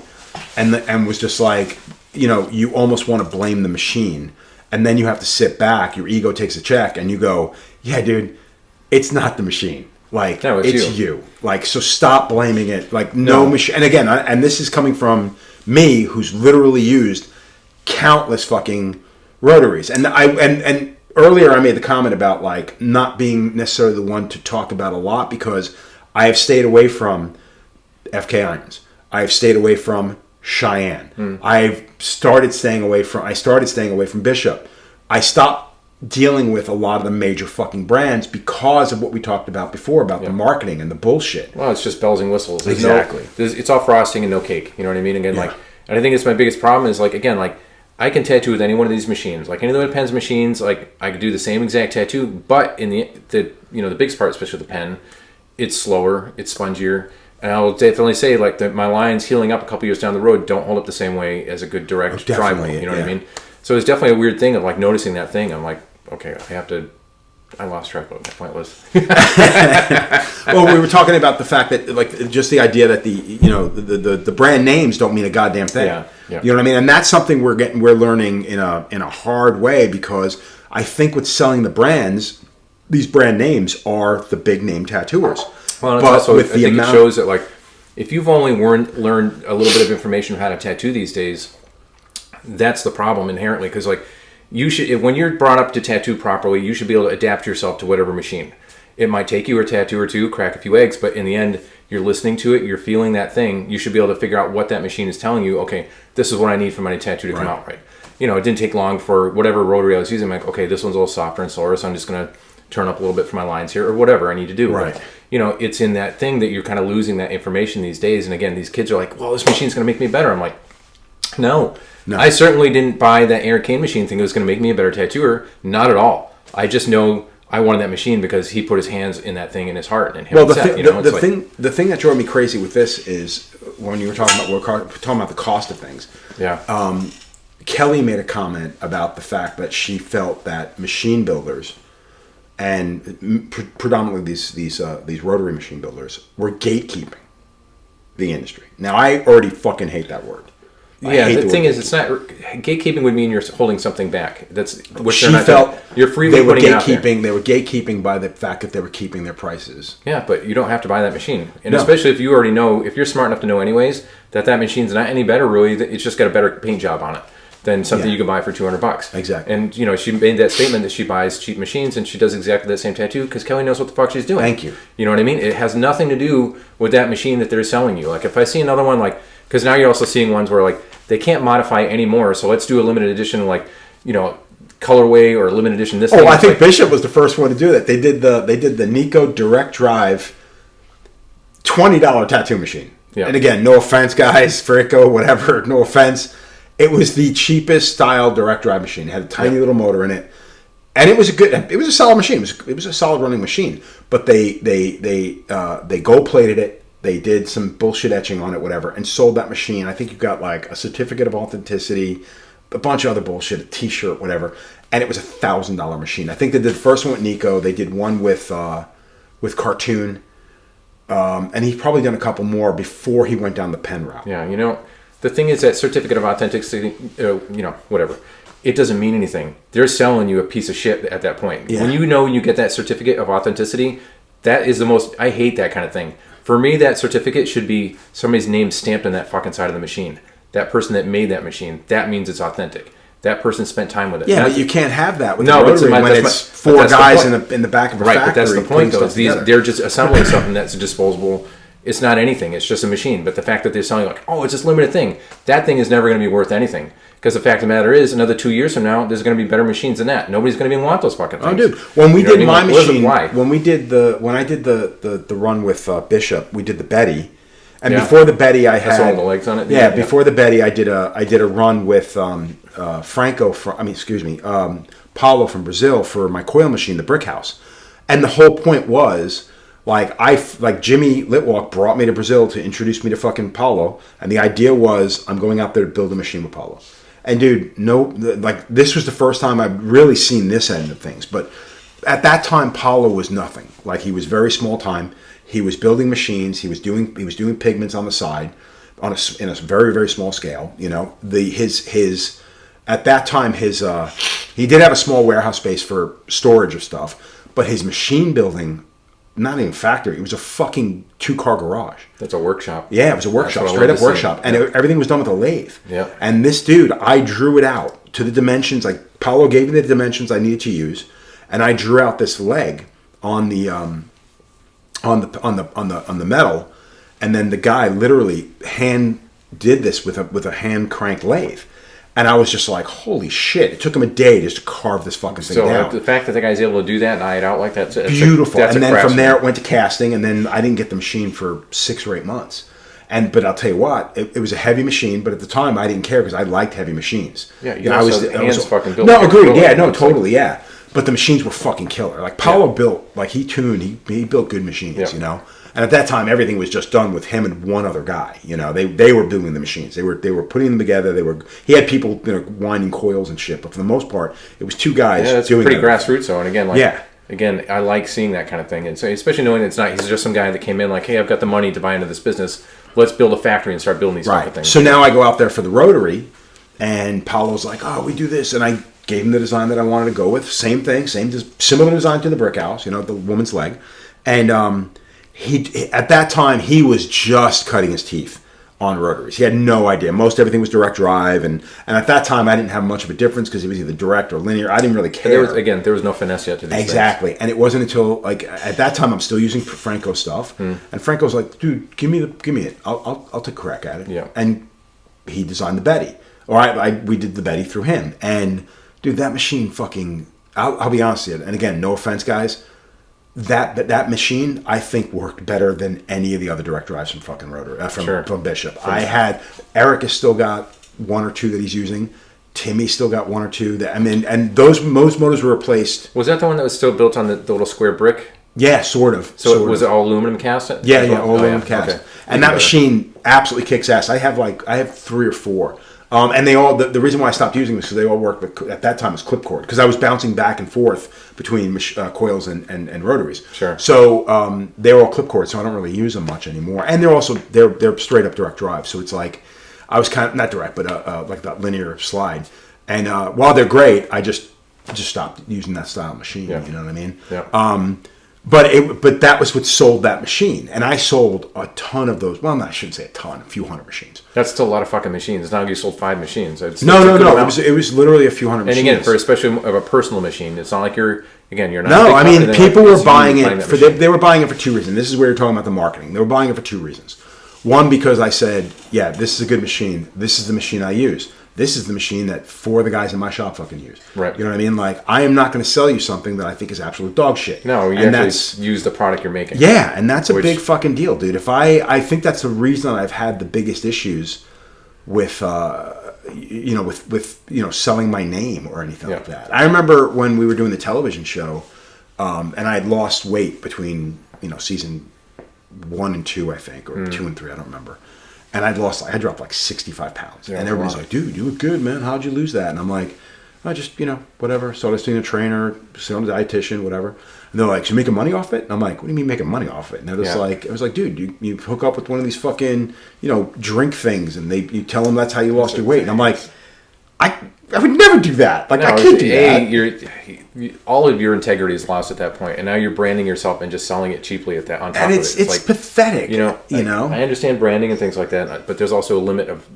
and was just like, you almost want to blame the machine, and then you have to sit back. Your ego takes a check, and you go, yeah, dude, it's not the machine. Like, no, it's you. Like, so stop blaming it. Like, no machine. And again, and this is coming from me, who's literally used countless fucking rotaries. And and earlier I made the comment about like not being necessarily the one to talk about a lot, because I have stayed away from FK irons. I have stayed away from Cheyenne. I started staying away from Bishop. I stopped dealing with a lot of the major fucking brands because of what we talked about before about the marketing and the bullshit. Well, it's just bells and whistles. Exactly. It's all frosting and no cake. You know what I mean? Again, and I think it's my biggest problem is like, again, like I can tattoo with any one of these machines. Like any of the pen's machines, like I could do the same exact tattoo, but in the biggest part, especially the pen, it's slower, it's spongier. And I will definitely say like that my lines healing up a couple years down the road don't hold up the same way as a good direct dry one. You know what I mean? So it's definitely a weird thing of like noticing that thing. I'm like, okay, I lost track of what my point was. Well, we were talking about the fact that like just the idea that the brand names don't mean a goddamn thing. Yeah. You know what I mean? And that's something we're learning in a hard way, because I think what's selling the brands, these brand names, are the big name tattooers. Well, but also, I think it shows that like if you've only learned a little bit of information on how to tattoo these days, that's the problem inherently, because like you should, when you're brought up to tattoo properly, you should be able to adapt yourself to whatever machine. It might take you a tattoo or two, crack a few eggs, but in the end, you're listening to it, you're feeling that thing. You should be able to figure out what that machine is telling you. Okay, this is what I need for my tattoo to come out right. It didn't take long for whatever rotary I was using. I'm like, okay, this one's a little softer and slower, so I'm just going to turn up a little bit for my lines here, or whatever I need to do. Right. But, it's in that thing that you're kind of losing that information these days. And again, these kids are like, well, this machine's going to make me better. I'm like, no. I certainly didn't buy that Aaron Kane machine thinking it was going to make me a better tattooer. Not at all. I just know I wanted that machine because he put his hands in that thing in his heart. And the thing that drove me crazy with this is when you were talking about the cost of things. Yeah. Kelly made a comment about the fact that she felt that machine builders and predominantly these rotary machine builders were gatekeeping the industry. Now, I already fucking hate that word. Yeah, the thing is, it's not gatekeeping would mean you're holding something back. That's what she felt. You're freely putting it out there. They were gatekeeping by the fact that they were keeping their prices. Yeah, but you don't have to buy that machine, and especially if you already know, if you're smart enough to know, anyways, that machine's not any better. Really, it's just got a better paint job on it than something you can buy for $200. Exactly. And she made that statement that she buys cheap machines, and she does exactly the same tattoo because Kelly knows what the fuck she's doing. Thank you. You know what I mean? It has nothing to do with that machine that they're selling you. Like if I see another one, like because now you're also seeing ones where like they can't modify anymore, so let's do a limited edition, like colorway or limited edition. This. I think Bishop was the first one to do that. They did the Nico Direct Drive $20 tattoo machine. Yeah. And again, no offense, guys, Frico, whatever. No offense. It was the cheapest style direct drive machine. It had a tiny little motor in it, and it was a solid machine. It was a solid running machine. But they gold plated it. They did some bullshit etching on it, whatever, and sold that machine. I think you got like a certificate of authenticity, a bunch of other bullshit, a T-shirt, whatever, and it was $1,000 machine. I think they did the first one with Nico. They did one with Cartoon, and he's probably done a couple more before he went down the pen route. Yeah, the thing is that certificate of authenticity, whatever, it doesn't mean anything. They're selling you a piece of shit at that point. Yeah. When you get that certificate of authenticity, that is the most. I hate that kind of thing. For me, that certificate should be somebody's name stamped on that fucking side of the machine. That person that made that machine, that means it's authentic. That person spent time with it. Yeah, but you can't have that with the rotary when it's four guys in the back of a factory. Right, but that's the point, though. They're just assembling something that's disposable. It's not anything. It's just a machine. But the fact that they're selling like, it's this limited thing, that thing is never going to be worth anything. Because the fact of the matter is, another 2 years from now, there's going to be better machines than that. Nobody's going to even want those fucking things. Oh, dude. When we did my machine, when I did the run with Bishop, we did the Betty, and before the Betty, I had all the legs on it. Yeah, before the Betty, I did a run with Paulo from Brazil for my coil machine, the Brick House, and the whole point was. Like Jimmy Litwalk brought me to Brazil to introduce me to fucking Paulo, and the idea was I'm going out there to build a machine with Paulo. And dude, this was the first time I've really seen this end of things. But at that time, Paulo was nothing. Like he was very small time. He was building machines. He was doing pigments on the side, in a very very small scale. At that time he did have a small warehouse space for storage of stuff, but his machine building. Not even factory. It was a fucking 2-car garage. That's a workshop. Yeah, it was a workshop, straight up workshop, and everything was done with a lathe. Yeah. And this dude, I drew it out to the dimensions. Like Paulo gave me the dimensions I needed to use, and I drew out this leg on the metal, and then the guy literally hand did this with a hand crank lathe. And I was just like, holy shit. It took him a day just to carve this fucking thing down. So the fact that the guy's able to do that and eye it out like that, that's beautiful. And then from there it went to casting, and then I didn't get the machine for 6 or 8 months. But I'll tell you what, it was a heavy machine, but at the time I didn't care because I liked heavy machines. Yeah, hands fucking built. No, agreed. Yeah, no, totally, yeah. But the machines were fucking killer. Like Paulo built, like he built good machines, And at that time, everything was just done with him and one other guy. They were building the machines. They were putting them together. He had people winding coils and shit. But for the most part, it was 2 guys. Yeah, that's doing pretty grassroots though. And again, I like seeing that kind of thing. And so, especially knowing it's not he's just some guy that came in like, hey, I've got the money to buy into this business. Let's build a factory and start building these kind of things. So now I go out there for the rotary, and Paulo's like, we do this, and I gave him the design that I wanted to go with. Same thing, similar design to the Brick House. The woman's leg, and. He at that time he was just cutting his teeth on rotaries. He had no idea. Most everything was direct drive, and at that time I didn't have much of a difference because it was either direct or linear. I didn't really care. There was no finesse yet to these exactly. things. And it wasn't until at that time I'm still using Franco stuff, and Franco's like, dude, give me it. I'll take a crack at it. Yeah. And he designed the Betty, or we did the Betty through him, and dude, that machine fucking. I'll be honest with you, and again, no offense, guys. that machine, I think, worked better than any of the other direct drives from fucking Rotor, from Bishop. Eric has still got one or two that he's using. Timmy's still got one or two. And most motors were replaced. Was that the one that was still built on the little sure brick? Yeah, sort of. So was it all aluminum cast? Yeah, all aluminum cast. Okay. And that machine absolutely kicks ass. I have 3 or 4. And they all, the reason why I stopped using this is they all worked with, at that time, as clip cord, because I was bouncing back and forth between coils and rotaries. Sure. So they're all clip cord, so I don't really use them much anymore. And they're straight up direct drive, so it's like I was kind of not direct, but like that linear slide. And while they're great, I just stopped using that style of machine. Yeah. You know what I mean? Yeah. But that was what sold that machine, and I sold a ton of those. Well, I shouldn't say a ton, a few hundred machines. That's still a lot of fucking machines. It's not like you sold 5 machines. No. It was literally a few hundred machines. And again, for especially of a personal machine, it's not like you're not. No, I mean, people were buying it for they were buying it for 2 reasons. This is where you're talking about the marketing. They were buying it for 2 reasons. One, because I said, yeah, this is a good machine. This is the machine I use. This is the machine that 4 of the guys in my shop fucking use. Right. You know what I mean? Like, I am not going to sell you something that I think is absolute dog shit. No, you actually use the product you're making. Yeah, and that's a big fucking deal, dude. I think that's the reason I've had the biggest issues with, selling my name or anything like that. I remember when we were doing the television show, and I had lost weight between, season 1 and 2, I think, or 2 and 3, I don't remember. And I dropped like 65 pounds. Yeah, and everybody's like, dude, you look good, man. How'd you lose that? And I'm like, I just, whatever. Started seeing a trainer, seeing a dietitian, whatever. And they're like, you making money off it? And I'm like, what do you mean making money off it? And they're just like, I was like, dude, you hook up with one of these fucking, drink things, and you tell them that's how you lost your weight. And I'm like, I would never do that. Like, I can't do that. All of your integrity is lost at that point, and now you're branding yourself and just selling it cheaply at that. On top and of it, it's like, pathetic. I understand branding and things like that, but there's also a limit of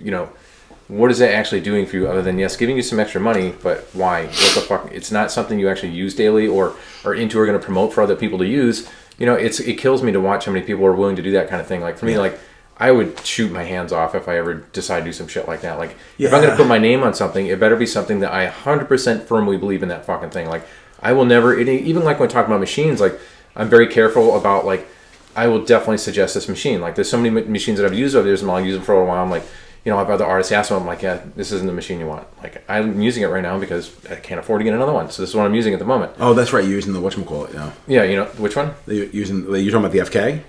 what is it actually doing for you, other than giving you some extra money, but why? What the fuck? It's not something you actually use daily or are into or going to promote for other people to use. It kills me to watch how many people are willing to do that kind of thing. Like for me, I would shoot my hands off if I ever decide to do some shit like that. Like, if I'm going to put my name on something, it better be something that I 100% firmly believe in that fucking thing. Like, I will never, even like when talking about machines, like, I'm very careful about, like, I will definitely suggest this machine. Like, there's so many machines that I've used over the years, and I'll use them for a while. I'm like, I've other artists ask them, I'm like, yeah, this isn't the machine you want. Like, I'm using it right now because I can't afford to get another one. So this is what I'm using at the moment. Oh, that's right. You're using the whatchamacallit, Yeah, which one? You're talking about the FK?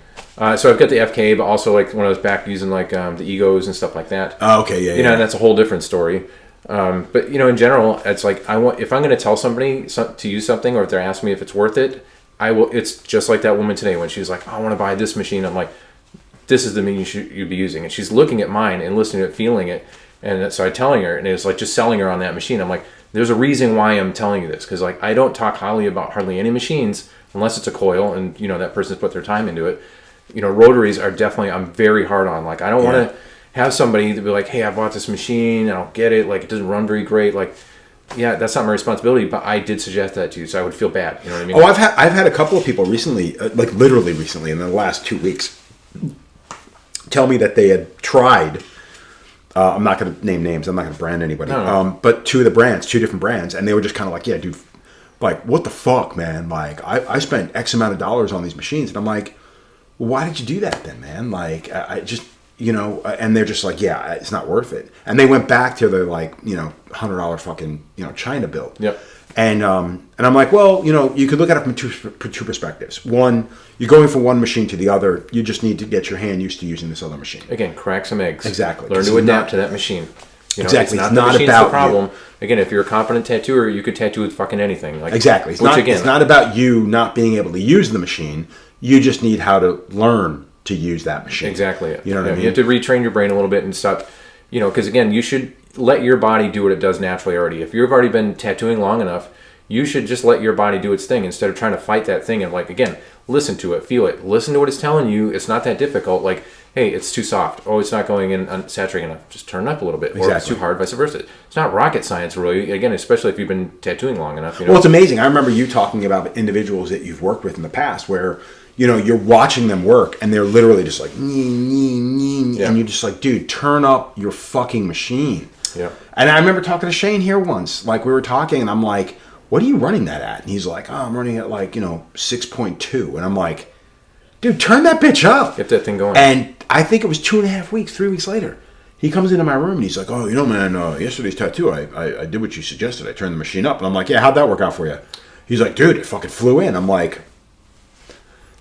So I've got the FK, but also like when I was back using like the Egos and stuff like that. Oh, okay, yeah. And that's a whole different story. But in general, it's like if I'm going to tell somebody to use something, or if they're asking me if it's worth it, I will. It's just like that woman today when she's like, I want to buy this machine. I'm like, this is the machine you'd be using, and she's looking at mine and listening to it, feeling it, and so I'm telling her, and it's like just selling her on that machine. I'm like, there's a reason why I'm telling you this, because like I don't talk highly about hardly any machines unless it's a coil and that person's put their time into it. Rotaries are definitely, I'm very hard on. Like, I don't want to have somebody to be like, hey, I bought this machine, I don't get it, like, it doesn't run very great. Like, yeah, that's not my responsibility, but I did suggest that to you, so I would feel bad. You know what I mean? Oh, I've had a couple of people recently, like literally recently, in the last 2 weeks, tell me that they had tried, I'm not going to name names, I'm not going to brand anybody, but 2 different brands, and they were just kind of like, yeah, dude, like, what the fuck, man? Like, I spent X amount of dollars on these machines, and I'm like, why did you do that then, man? Like, I just, and they're just like, yeah, it's not worth it. And they went back to their like, $100 fucking, China bill. Yep. And I'm like, well, you could look at it from two perspectives. One, you're going from one machine to the other. You just need to get your hand used to using this other machine. Again, crack some eggs. Exactly. Learn to adapt to that machine. Exactly. It's not about the problem. You. Again, if you're a competent tattooer, you could tattoo with fucking anything. Like, exactly. It's not about you not being able to use the machine. You just need how to learn to use that machine. Exactly. You know what I mean? You have to retrain your brain a little bit and stop, because again, you should let your body do what it does naturally already. If you've already been tattooing long enough, you should just let your body do its thing instead of trying to fight that thing. And like, again, listen to it, feel it, listen to what it's telling you. It's not that difficult. Like, hey, it's too soft. Oh, it's not going in unsaturated enough. Just turn it up a little bit. Exactly. Or if it's too hard, vice versa. It's not rocket science, really. Again, especially if you've been tattooing long enough. Well, it's amazing. I remember you talking about individuals that you've worked with in the past where, you're watching them work and they're literally just like, and you're just like, dude, turn up your fucking machine. Yeah. And I remember talking to Shane here once. Like, we were talking and I'm like, what are you running that at? And he's like, oh, I'm running at like, 6.2. And I'm like, dude, turn that bitch up. Get that thing going. And I think it was 2.5 weeks, 3 weeks later. He comes into my room and he's like, oh, man, yesterday's tattoo, I did what you suggested. I turned the machine up. And I'm like, yeah, how'd that work out for you? He's like, dude, it fucking flew in. I'm like...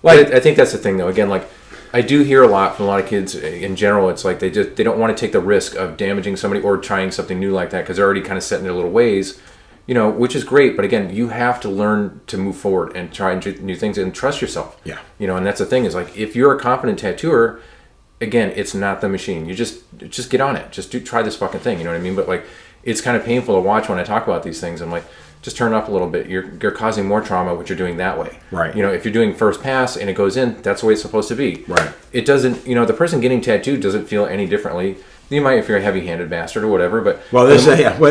I think that's the thing, though. Again, like, I do hear a lot from a lot of kids in general. It's like they don't want to take the risk of damaging somebody or trying something new like that because they're already kind of set in their little ways, which is great. But again, you have to learn to move forward and try and do new things and trust yourself. Yeah. And that's the thing is like, if you're a competent tattooer, again, it's not the machine. You just get on it. Just try this fucking thing. You know what I mean? But like, it's kind of painful to watch when I talk about these things. I'm like, just turn it up a little bit. You're causing more trauma what you're doing that way. Right. If you're doing first pass and it goes in, that's the way it's supposed to be. Right. It doesn't, the person getting tattooed doesn't feel any differently. You might if you're a heavy-handed bastard or whatever, but... Well,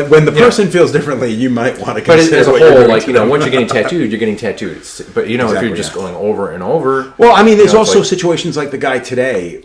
when the person feels differently, you might want to consider... But as a whole, like, once you're getting tattooed, you're getting tattooed. But, exactly, if you're just going over and over... Well, I mean, there's also situations like the guy today,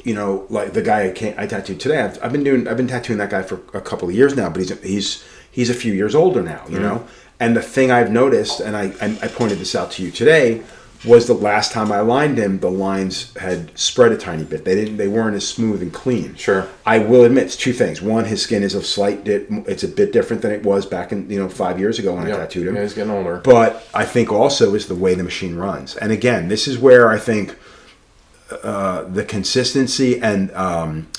like the guy I tattooed today. I've been tattooing that guy for a couple of years now, but he's a few years older now, you know? And the thing I've noticed, and I pointed this out to you today, was the last time I lined him, the lines had spread a tiny bit. They weren't as smooth and clean. Sure. I will admit it's two things. One, his skin is it's a bit different than it was back in 5 years ago when I tattooed him. Yeah, he's getting older. But I think also is the way the machine runs. And again, this is where I think the consistency and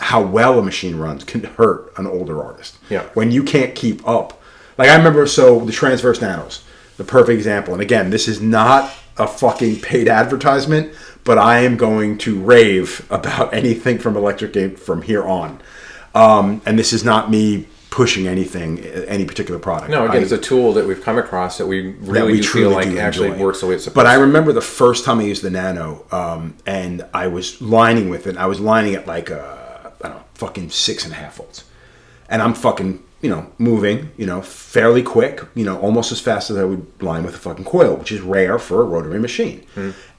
how well a machine runs can hurt an older artist. Yeah. When you can't keep up. Like I remember, the transverse nanos, the perfect example. And again, this is not a fucking paid advertisement, but I am going to rave about anything from Electric Gate from here on. And this is not me pushing any particular product. No, again, it's a tool that we've come across that we really feel like actually works the way it's supposed to. But I remember the first time I used the Nano, and I was lining with it. I was lining it like, fucking 6.5 volts. And I'm fucking... moving, fairly quick, almost as fast as I would line with a fucking coil, which is rare for a rotary machine.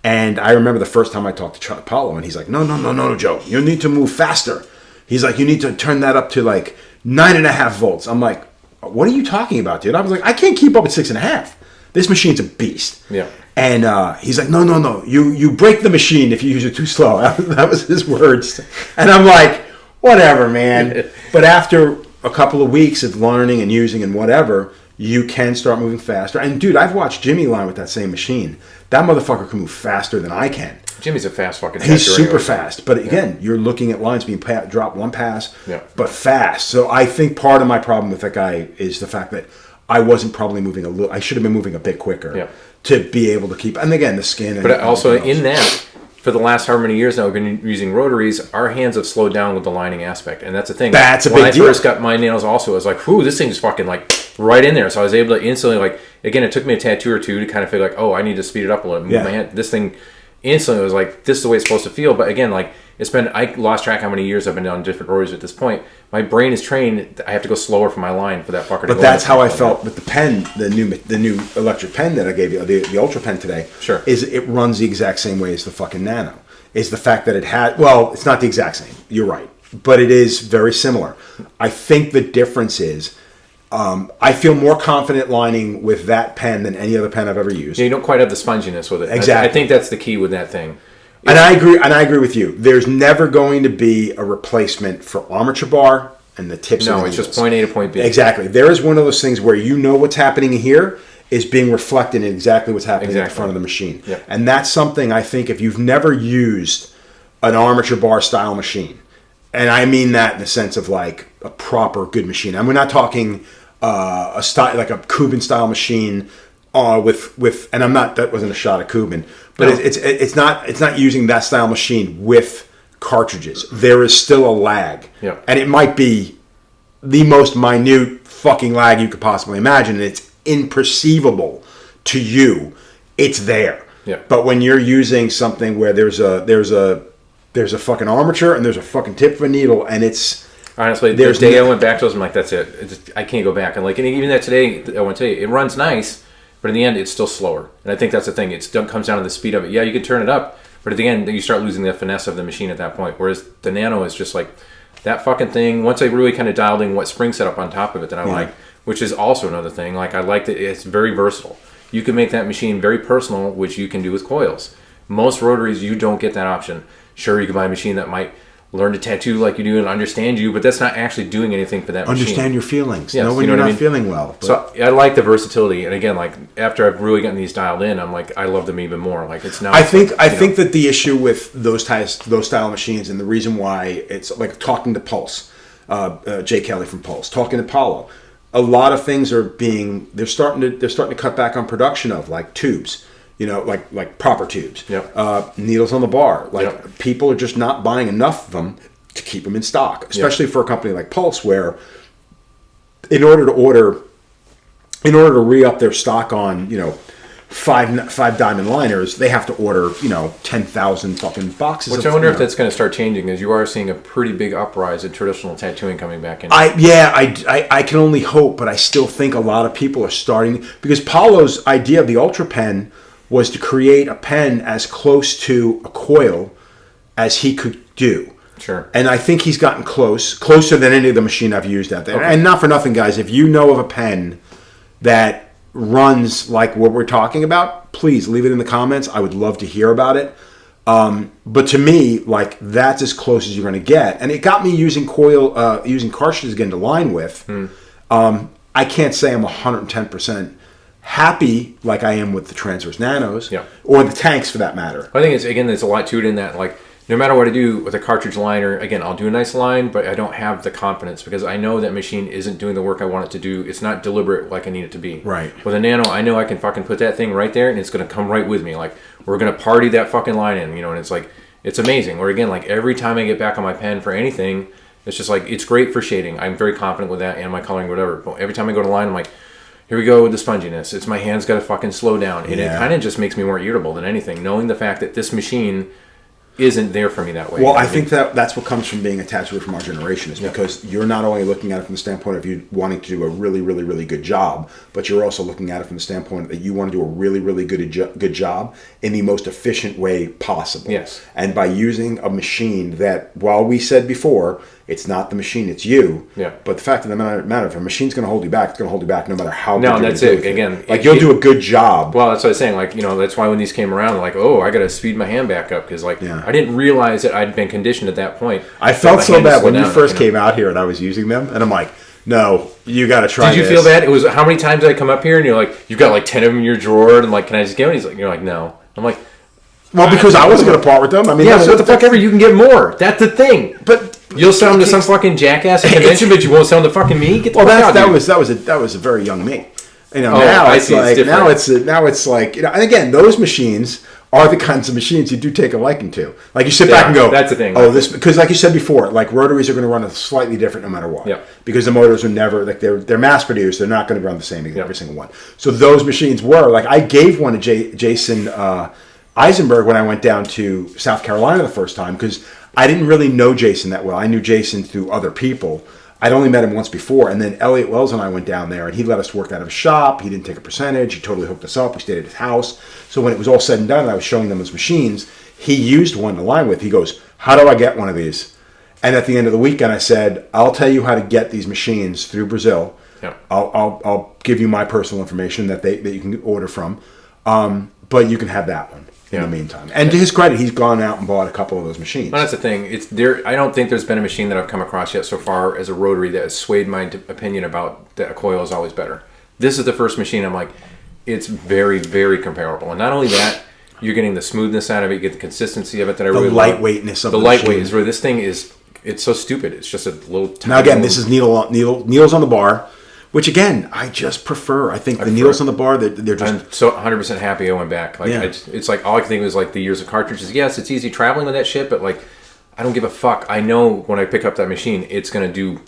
And I remember the first time I talked to Apollo, and he's like, no, Joe, you need to move faster. He's like, you need to turn that up to like 9.5 volts. I'm like, what are you talking about, dude? I was like, I can't keep up at 6.5. This machine's a beast. Yeah. And he's like, no, you break the machine if you use it too slow. That was his words. And I'm like, whatever, man. But after a couple of weeks of learning and using and whatever, you can start moving faster. And dude, I've watched Jimmy line with that same machine. That motherfucker can move faster than I can. Jimmy's a fast fucking tattooer. He's super fast. But again, you're looking at lines being dropped one pass, but fast. So I think part of my problem with that guy is the fact that I wasn't probably moving a little. I should have been moving a bit quicker to be able to keep. And again, the skin. But also in that, for the last how many years now we've been using rotaries, our hands have slowed down with the lining aspect. And that's the thing. That's a big deal. When I first got my nails also, I was like, whew, this thing's fucking like right in there. So I was able to instantly, like, again, it took me a tattoo or two to kind of feel like, oh, I need to speed it up a little. Move my hand. This thing instantly was like, this is the way it's supposed to feel. But again, like, I lost track how many years I've been on different rotaries at this point. My brain is trained. I have to go slower for my line for that fucker to go. But that's how I felt with the pen, the new electric pen that I gave you, the Ultra pen today. Sure. Is it runs the exact same way as the fucking Nano. Is the fact that it had, well, it's not the exact same. You're right. But it is very similar. I think the difference is I feel more confident lining with that pen than any other pen I've ever used. Yeah, you don't quite have the sponginess with it. Exactly. I think that's the key with that thing. And I agree with you. There's never going to be a replacement for armature bar and the tips of the needles. No, it's just point A to point B. Exactly. There is one of those things where you know what's happening here is being reflected in exactly what's happening in front of the machine. Yep. And that's something I think if you've never used an armature bar style machine, and I mean that in the sense of like a proper good machine. And we're not talking a style like a Cuban style machine with and that wasn't a shot at Cuban, but no. it's not using that style machine with cartridges. There is still a lag. Yep. And it might be the most minute fucking lag you could possibly imagine, and it's imperceivable to you. It's there. Yeah. But when you're using something where there's a fucking armature and there's a fucking tip of a needle, and it's honestly the day I went back to those, I'm like, that's it. I can't go back. And like, and even that today, I want to tell you, it runs nice, but in the end, it's still slower. And I think that's the thing. It comes down to the speed of it. Yeah, you can turn it up, but at the end, you start losing the finesse of the machine at that point. Whereas the Nano is just like that fucking thing. Once I really kind of dialed in what spring setup on top of it, then I'm like, which is also another thing. Like I like that it's very versatile. You can make that machine very personal, which you can do with coils. Most rotaries, you don't get that option. Sure, you can buy a machine that might learn to tattoo like you do and understand you, but that's not actually doing anything for that machine. Understand your feelings. Yes, know when you know you're what not I mean? feeling well. But So I like the versatility, and again, like after I've really gotten these dialed in, I'm like I love them even more. Like it's now. I think that the issue with those style machines, and the reason why it's like talking to Pulse, Jay Kelly from Pulse, talking to Paulo, a lot of things are they're starting to cut back on production of like tubes. Like proper tubes. Yep. Needles on the bar. Like Yep. people are just not buying enough of them to keep them in stock, especially for a company like Pulse, where in order to re-up their stock on five diamond liners, they have to order 10,000 fucking boxes. Which I wonder if that's going to start changing, as you are seeing a pretty big uprise in traditional tattooing coming back in. I can only hope, but I still think a lot of people are starting, because Paulo's idea of the Ultra Pen was to create a pen as close to a coil as he could do. Sure. And I think he's gotten closer than any of the machine I've used out there. Okay. And not for nothing, guys, if you know of a pen that runs like what we're talking about, please leave it in the comments. I would love to hear about it. But to me, like, that's as close as you're going to get. And it got me using cartridges again to line with. I can't say I'm 110% happy like I am with the Transverse Nanos, or the tanks for that matter. I think there's a lot to it in that, like, no matter what I do with a cartridge liner, again, I'll do a nice line, but I don't have the confidence because I know that machine isn't doing the work I want it to do. It's not deliberate like I need it to be. Right. With a Nano, I know I can fucking put that thing right there and it's going to come right with me. Like, we're going to party that fucking line in, and it's like, it's amazing. Or again, like, every time I get back on my pen for anything, it's just like, it's great for shading. I'm very confident with that and my coloring, whatever. But every time I go to line, I'm like, here we go with the sponginess. It's my hands got to fucking slow down. And it kind of just makes me more irritable than anything, knowing the fact that this machine isn't there for me that way. Well, I think that's what comes from being a tattooer from our generation, is because you're not only looking at it from the standpoint of you wanting to do a really, really, really good job, but you're also looking at it from the standpoint that you want to do a really, really good job in the most efficient way possible. Yes. And by using a machine that, while we said before, it's not the machine, it's you. Yeah. But the fact of the matter, if a machine's going to hold you back, it's going to hold you back no matter how good No, you're that's gonna it. do Again, like, you'll do a good job. Well, that's what I was saying. Like, that's why when these came around, like, oh, I got to speed my hand back up because, like, I didn't realize that I'd been conditioned at that point. I felt so bad when you first came out here and I was using them, and I'm like, no, you got to try. Did you feel bad? It was how many times did I come up here and you're like, you've got like 10 of them in your drawer, and like, can I just get one? You're like, no. I'm like, well, because I wasn't going to part with them. I mean, yeah, what the fuck ever? You can get more. That's the thing. But you'll sell them to some fucking jackass at convention, but you won't sell them to fucking me. Get the fuck out, that was a very young me. Now it's like and again, those machines are the kinds of machines you do take a liking to. Like, you sit back and go, that's the thing. Oh, this, because like you said before, like, rotaries are going to run slightly different no matter what. Yeah. Because the motors are never, like, they're mass produced. They're not going to run the same every single one. So those machines were like, I gave one to Jason Eisenberg when I went down to South Carolina the first time, because I didn't really know Jason that well. I knew Jason through other people. I'd only met him once before, and then Elliot Wells and I went down there, and he let us work out of his shop. He didn't take a percentage. He totally hooked us up. We stayed at his house. So when it was all said and done, and I was showing them his machines, he used one to line with. He goes, how do I get one of these? And at the end of the weekend, I said, I'll tell you how to get these machines through Brazil. Yeah. I'll give you my personal information that you can order from, but you can have that one. In the meantime, and to his credit, he's gone out and bought a couple of those machines. Well, that's the thing. It's there. I don't think there's been a machine that I've come across yet so far as a rotary that has swayed my opinion about that a coil is always better. This is the first machine I'm like, it's very, very comparable. And not only that, you're getting the smoothness out of it, you get the consistency of it that I really like. The lightweightness of the lightweight is where this thing is. It's so stupid. It's just a little. Now again, this is needles on the bar. Which, again, I just prefer. I think the needles on the bar, they're just... I'm so 100% happy I went back. Like, it's like, all I can think was, like, the years of cartridges. Yes, it's easy traveling with that shit, but, like, I don't give a fuck. I know when I pick up that machine, it's going to do...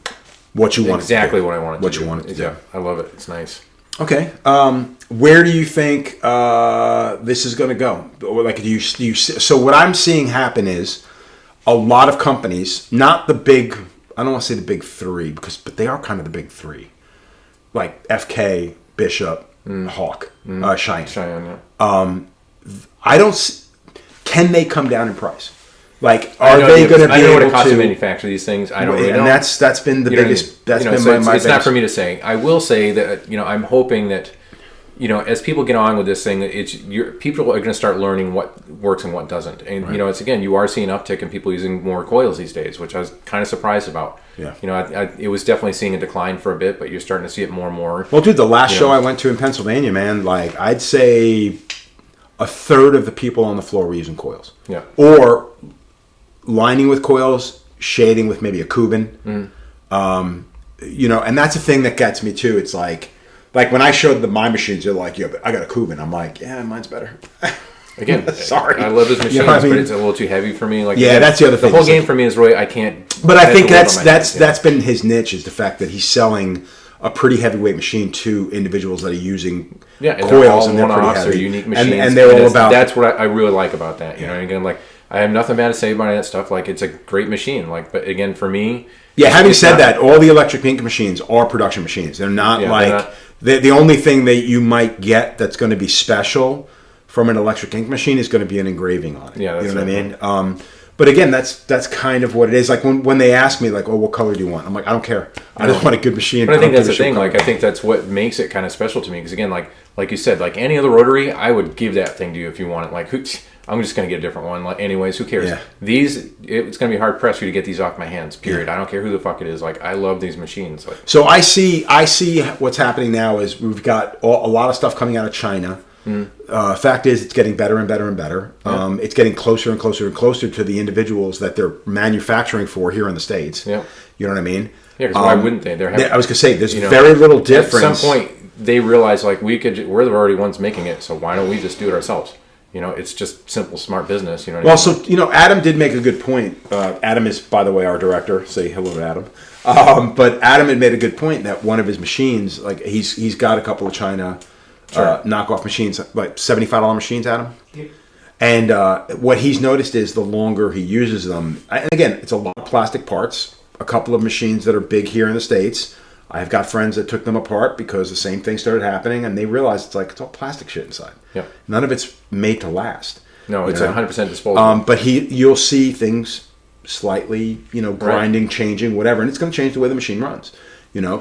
what you want exactly what I want it to do. What you want it to do. Yeah, I love it. It's nice. Okay. Where do you think this is going to go? Like, so what I'm seeing happen is a lot of companies, not the big... I don't want to say the big three, but they are kind of the big three. Like FK, Bishop, Hawk, Cheyenne. Cheyenne, yeah. I don't. Can they come down in price? Like, are they going to be I don't know what it able costs to to manufacture these things. I don't really know. And that's been the biggest. That's been so my it's biggest. not for me to say. I will say that I'm hoping that as people get on with this thing, people are going to start learning what works and what doesn't. And Right. it's again, you are seeing an uptick in people using more coils these days, which I was kind of surprised about. Yeah. It was definitely seeing a decline for a bit, but you're starting to see it more and more. Well, dude, the last show I went to in Pennsylvania, man, like I'd say a third of the people on the floor were using coils. Yeah. Or lining with coils, shading with maybe a Cuban. And that's a thing that gets me too. It's like when I showed my machines, they're like, "Yeah, but I got a Cuban." I'm like, "Yeah, mine's better." Again, sorry, I love those machines, You know what I mean? but it's a little too heavy for me. Like, yeah, again, that's the other thing. The whole It's game like, for me is really I can't. But I think live on my hands, that's been his niche, is the fact that he's selling a pretty heavyweight machine to individuals that are using and coils, and they're all one-offs or unique machines, and they're all about. That's what I really like about that. You know, and again, like I have nothing bad to say about that stuff. Like it's a great machine. Like, but again, for me, having said that, all the electric ink machines are production machines. They're not the only thing that you might get that's going to be special from an electric ink machine is going to be an engraving on it. Yeah, that's you know what I mean. But again, that's kind of what it is. Like when they ask me, like, "Oh, what color do you want?" I'm like, "I don't care. I just want a good machine." But I think that's the thing. Like, I think that's what makes it kind of special to me. Because again, like you said, like any other rotary, I would give that thing to you if you want it. Like, I'm just going to get a different one. Like, anyways, who cares? Yeah. It's going to be hard pressed for you to get these off my hands. Period. I don't care who the fuck it is. Like, I love these machines. Like, so I see what's happening now is we've got a lot of stuff coming out of China. Fact is, it's getting better and better and better. Yeah. It's getting closer and closer and closer to the individuals that they're manufacturing for here in the States. Yeah. You know what I mean? Yeah, because why wouldn't they? I was going to say, there's very little difference. At some point, they realize, like, we're the already ones making it, so why don't we just do it ourselves? It's just simple, smart business. You know what I mean? So, Adam did make a good point. Adam is, by the way, our director. Say hello to Adam. But Adam had made a good point that one of his machines, like, he's got a couple of China... knockoff machines, like $75 machines, Adam. Yeah. And what he's noticed is the longer he uses them, and again, it's a lot of plastic parts. A couple of machines that are big here in the States. I've got friends that took them apart because the same thing started happening, and they realized it's all plastic shit inside. Yeah. None of it's made to last. No, it's 100% disposable. But you'll see things slightly, grinding, changing, whatever, and it's going to change the way the machine runs.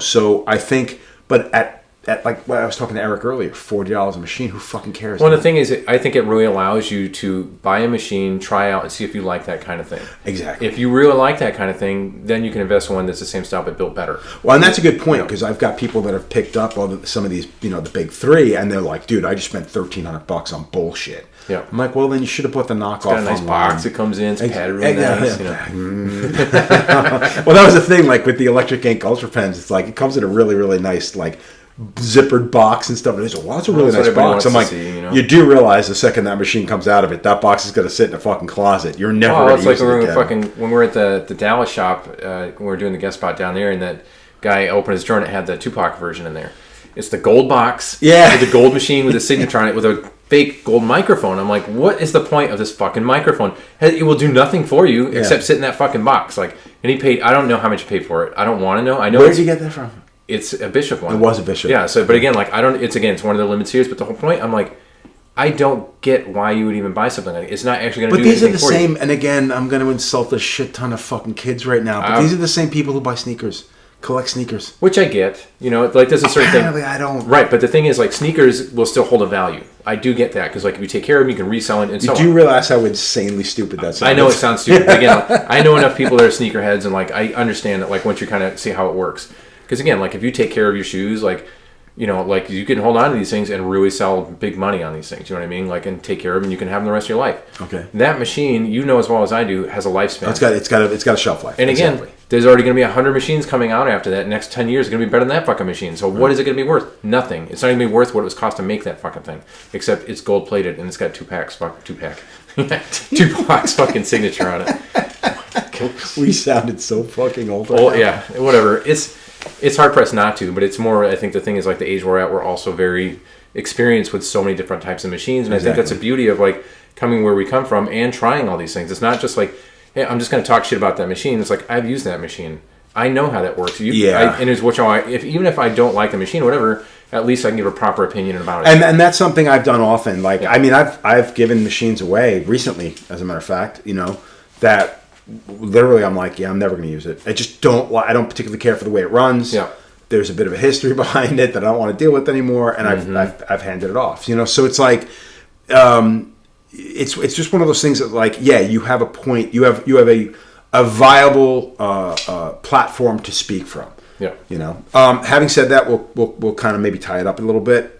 So I think, but at like what I was talking to Eric earlier, $40 a machine. Who fucking cares? Well, the thing is, I think it really allows you to buy a machine, try out, and see if you like that kind of thing. Exactly. If you really like that kind of thing, then you can invest in one that's the same style but built better. Well, and that's a good point because I've got people that have picked up some of these, the big three, and they're like, "Dude, I just spent $1,300 on bullshit." Yeah. I'm like, well, then you should have bought the knockoff. It's got a nice box. It comes in. It's padded really nice. Well, that was the thing. Like with the electric ink Ultra Pens, it's like it comes in a really, really nice zippered box and stuff. And it's like, well, that's a really nice box. I'm like, you do realize the second that machine comes out of it, that box is going to sit in a fucking closet. You're never going to use it again. When we were at the Dallas shop, when we were doing the guest spot down there, and that guy opened his drawer and it had the Tupac version in there. It's the gold box, with the gold machine with a signature on it with a fake gold microphone. I'm like, what is the point of this fucking microphone? It will do nothing for you except sit in that fucking box. Like, and he paid. I don't know how much he paid for it. I don't want to know. I know. Where did you get that from? It's a Bishop one. It was a Bishop. Yeah. So, but again, like I don't. It's one of the limited series. But the whole point, I'm like, I don't get why you would even buy something like that. It's not actually going to do anything for you. But these are the same. And again, I'm going to insult a shit ton of fucking kids right now. But these are the same people who buy sneakers. Collect sneakers, which I get, like there's a certain Apparently thing. I don't. Right, but the thing is, like sneakers will still hold a value. I do get that because, like, if you take care of them, you can resell it and so on. You do realize how insanely stupid that sounds? I know it sounds stupid. But again, I know enough people that are sneakerheads, and like I understand that. Like once you kind of see how it works, because again, like if you take care of your shoes, like like you can hold on to these things and really sell big money on these things. You know what I mean? Like and take care of them, and you can have them the rest of your life. Okay. That machine, as well as I do, has a lifespan. It's got a shelf life. And again. There's already going to be 100 machines coming out after that. Next 10 years is going to be better than that fucking machine. So what is it going to be worth? Nothing. It's not going to be worth what it was cost to make that fucking thing. Except it's gold plated and it's got two blocks fucking signature on it. We sounded so fucking old. Oh yeah, whatever. It's hard pressed not to, but it's more. I think the thing is like the age we're at. We're also very experienced with so many different types of machines, and I think that's the beauty of like coming where we come from and trying all these things. It's not just like, hey, I'm just going to talk shit about that machine. It's like, I've used that machine. I know how that works. And it's even if I don't like the machine or whatever, at least I can give a proper opinion about it. And that's something I've done often. Like, I mean, I've given machines away recently, as a matter of fact, that literally I'm like, yeah, I'm never going to use it. I don't particularly care for the way it runs. Yeah. There's a bit of a history behind it that I don't want to deal with anymore, and I've handed it off. So it's like, it's just one of those things that, like, yeah, you have a point, you have a viable platform to speak from. Yeah. Having said that, we'll kind of maybe tie it up a little bit.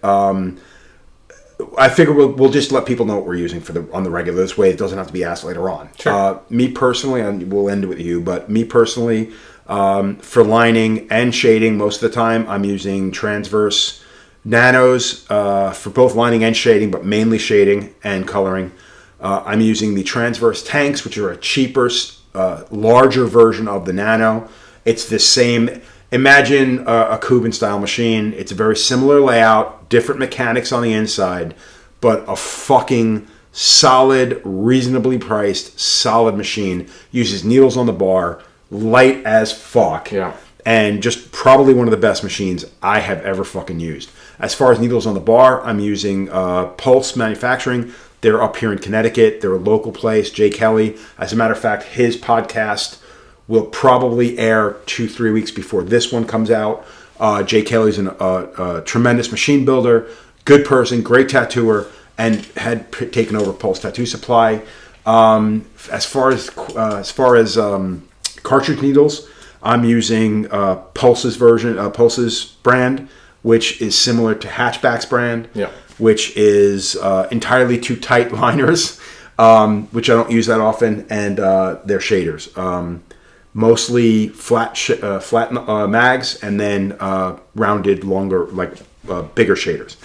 I figure we'll just let people know what we're using on the regular. This way, it doesn't have to be asked later on. Sure. Me personally, and we'll end with you, but me personally, for lining and shading, most of the time, I'm using transverse nanos for both lining and shading, but mainly shading and coloring. I'm using the transverse tanks, which are a cheaper, larger version of the nano. It's the same. Imagine a Cuban style machine. It's a very similar layout, different mechanics on the inside, but a fucking solid, reasonably priced, solid machine. Uses needles on the bar, light as fuck. Yeah. And just probably one of the best machines I have ever fucking used. As far as needles on the bar, I'm using Pulse Manufacturing. They're up here in Connecticut. They're a local place. Jay Kelly. As a matter of fact, his podcast will probably air 2-3 weeks before this one comes out. Jay Kelly's a tremendous machine builder, good person, great tattooer, and had taken over Pulse Tattoo Supply. As far as cartridge needles, I'm using Pulse's brand, which is similar to Hatchback's brand, which is entirely too tight liners, which I don't use that often, and they're shaders. Mostly flat mags, and then rounded, longer, bigger shaders.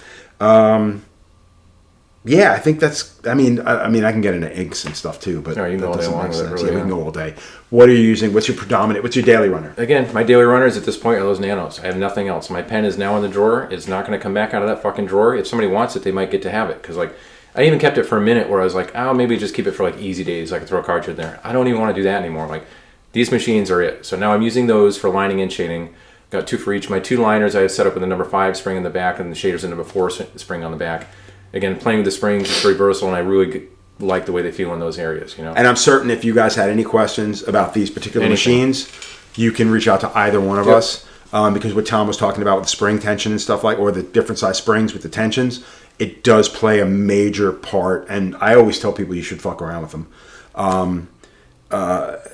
Yeah, I think that's. I mean, I can get into inks and stuff too, but you can go all day long with it. Really, we can go all day. What are you using? What's your predominant? What's your daily runner? Again, my daily runners at this point are those nanos. I have nothing else. My pen is now in the drawer. It's not going to come back out of that fucking drawer. If somebody wants it, they might get to have it. Because I even kept it for a minute where I was like, oh, maybe just keep it for easy days. I could throw a cartridge in there. I don't even want to do that anymore. These machines are it. So now I'm using those for lining and shading. Got 2 for each. My 2 liners I have set up with the number 5 spring in the back and the shaders in number 4 spring on the back. Again, playing with the springs, it's very versatile, and I really like the way they feel in those areas. And I'm certain if you guys had any questions about these particular machines, you can reach out to either one of us. Because what Tom was talking about with the spring tension and stuff or the different size springs with the tensions, it does play a major part. And I always tell people you should fuck around with them.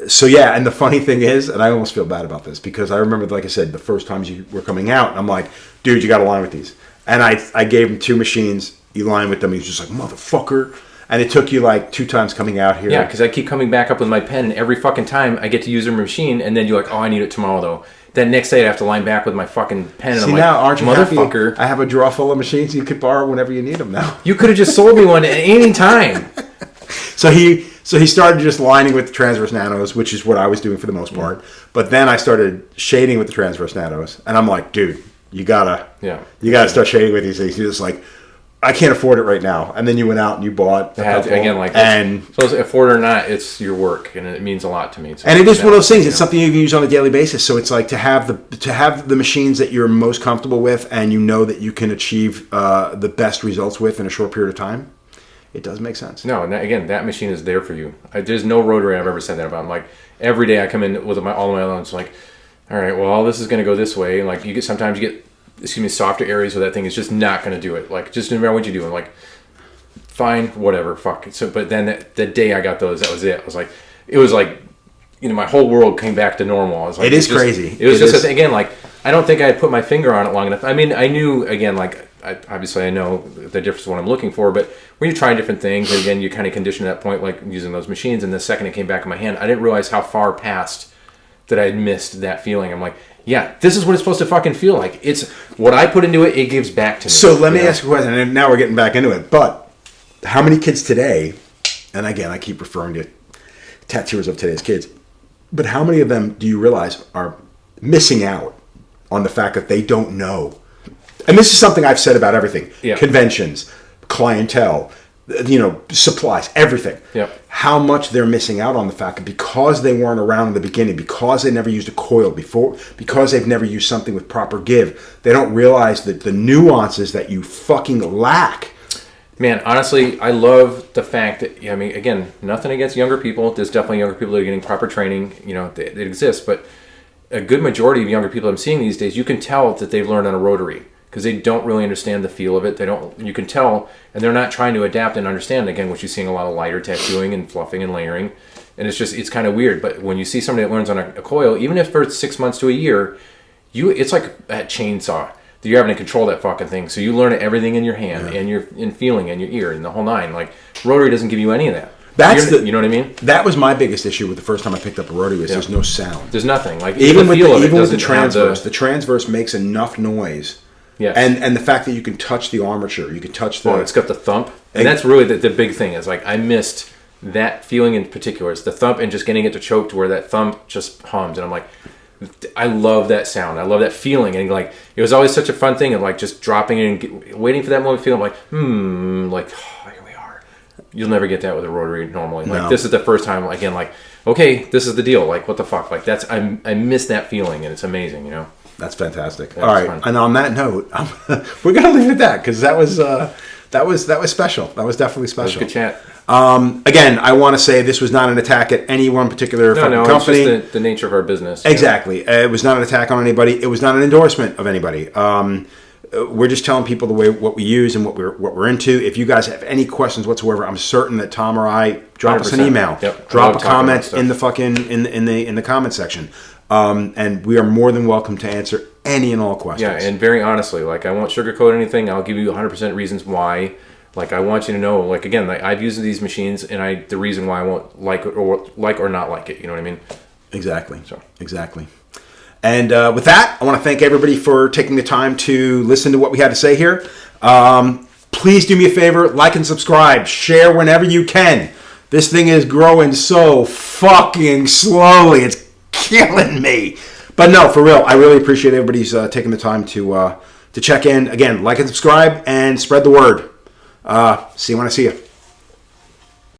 So yeah, and the funny thing is, and I almost feel bad about this because I remember, like I said, the first times you were coming out, and I'm like, dude, you got to line with these. And I gave him 2 machines. You line with them. He's just like, motherfucker. And it took you 2 times coming out here. Yeah, because I keep coming back up with my pen, and every fucking time I get to use a machine, and then you're like, oh, I need it tomorrow though. Then next day I have to line back with my fucking pen, and See, I'm like, now, aren't you motherfucker. Happy I have a drawer full of machines you could borrow whenever you need them now. You could have just sold me one at any time. So he started just lining with the transverse nanos, which is what I was doing for the most part. But then I started shading with the transverse nanos, and I'm like, dude, you gotta start shading with these things. He's just like, I can't afford it right now. And then you went out and you bought a couple. Again, so afford it or not, it's your work, and it means a lot to me. And it is one of those things. It's something you can use on a daily basis. So it's like to have the machines that you're most comfortable with, and you know that you can achieve the best results with in a short period of time. It does make sense. No, and again, that machine is there for you. There's no rotary I've ever said that about. I'm like, every day I come in with all of my elements, like, all right, well, this is going to go this way. And sometimes you get softer areas where that thing is just not going to do it. Just no matter what you do, fine, whatever, fuck. So, but then the day I got those, that was it. It was like, my whole world came back to normal. I was like, it is crazy. It was just again, I don't think I had put my finger on it long enough. I mean, I knew, again, obviously I know the difference of what I'm looking for, but when you try different things, and again, you kind of condition at that point, using those machines, and the second it came back in my hand, I didn't realize how far past that I had missed that feeling. I'm like, yeah, this is what it's supposed to fucking feel like. It's what I put into it, it gives back to me. So let me ask you a question, and now we're getting back into it, but how many kids today, and again, I keep referring to tattooers of today's kids, but how many of them do you realize are missing out on the fact that they don't know? And this is something I've said about everything. Yeah. Conventions, clientele, supplies, everything. Yep. How much they're missing out on the fact that because they weren't around in the beginning, because they never used a coil before, because they've never used something with proper give, they don't realize that the nuances that you fucking lack Man, honestly, I love the fact that, I mean, again, nothing against younger people. There's definitely younger people that are getting proper training, you know, it exists. But a good majority of younger people I'm seeing these days, you can tell that they've learned on a rotary because they don't really understand the feel of it. You can tell, and they're not trying to adapt and understand, again, what you're seeing a lot of lighter tattooing and fluffing and layering. And it's kind of weird. But when you see somebody that learns on a coil, even if for 6 months to a year, it's like a chainsaw. You're having to control that fucking thing. So you learn everything in your hand and your feeling and your ear and the whole nine. Like rotary doesn't give you any of that. You know what I mean? That was my biggest issue with the first time I picked up a rotary. There's no sound. There's nothing. Like even with the transverse, the transverse makes enough noise. Yes. And the fact that you can touch the armature, you can touch the. Oh, it's got the thump, and that's really the big thing. Is like I missed that feeling in particular. It's the thump and just getting it to choke to where that thump just hums, and I'm like. I love that sound. I love that feeling, and like it was always such a fun thing of like just dropping it and waiting for that moment. Feeling like, here we are. You'll never get that with a rotary normally. Like this is the first time. Again, like okay, this is the deal. Like what the fuck? Like that's I miss that feeling, and it's amazing. You know. That's fantastic. All right, fun. And on that note, we're gonna leave it at that because that was special. That was definitely special. That was good chat. Again, I want to say this was not an attack at any one particular company. It's just the nature of our business. Exactly. It was not an attack on anybody. It was not an endorsement of anybody. We're just telling people what we use and what we're into. If you guys have any questions whatsoever, I'm certain that Tom or I drop 100%. Us an email, drop a comment in the fucking in the comment section, and we are more than welcome to answer any and all questions. Yeah, and very honestly, like I won't sugarcoat anything. I'll give you 100% reasons why. Like I want you to know, like again, like I've used these machines, and the reason why I won't like it or not like it. You know what I mean? Exactly. So exactly. And with that, I want to thank everybody for taking the time to listen to what we had to say here. Please do me a favor, like and subscribe, share whenever you can. This thing is growing so fucking slowly; it's killing me. But no, for real, I really appreciate everybody's taking the time to check in. Again, like and subscribe, and spread the word. See you when I see you.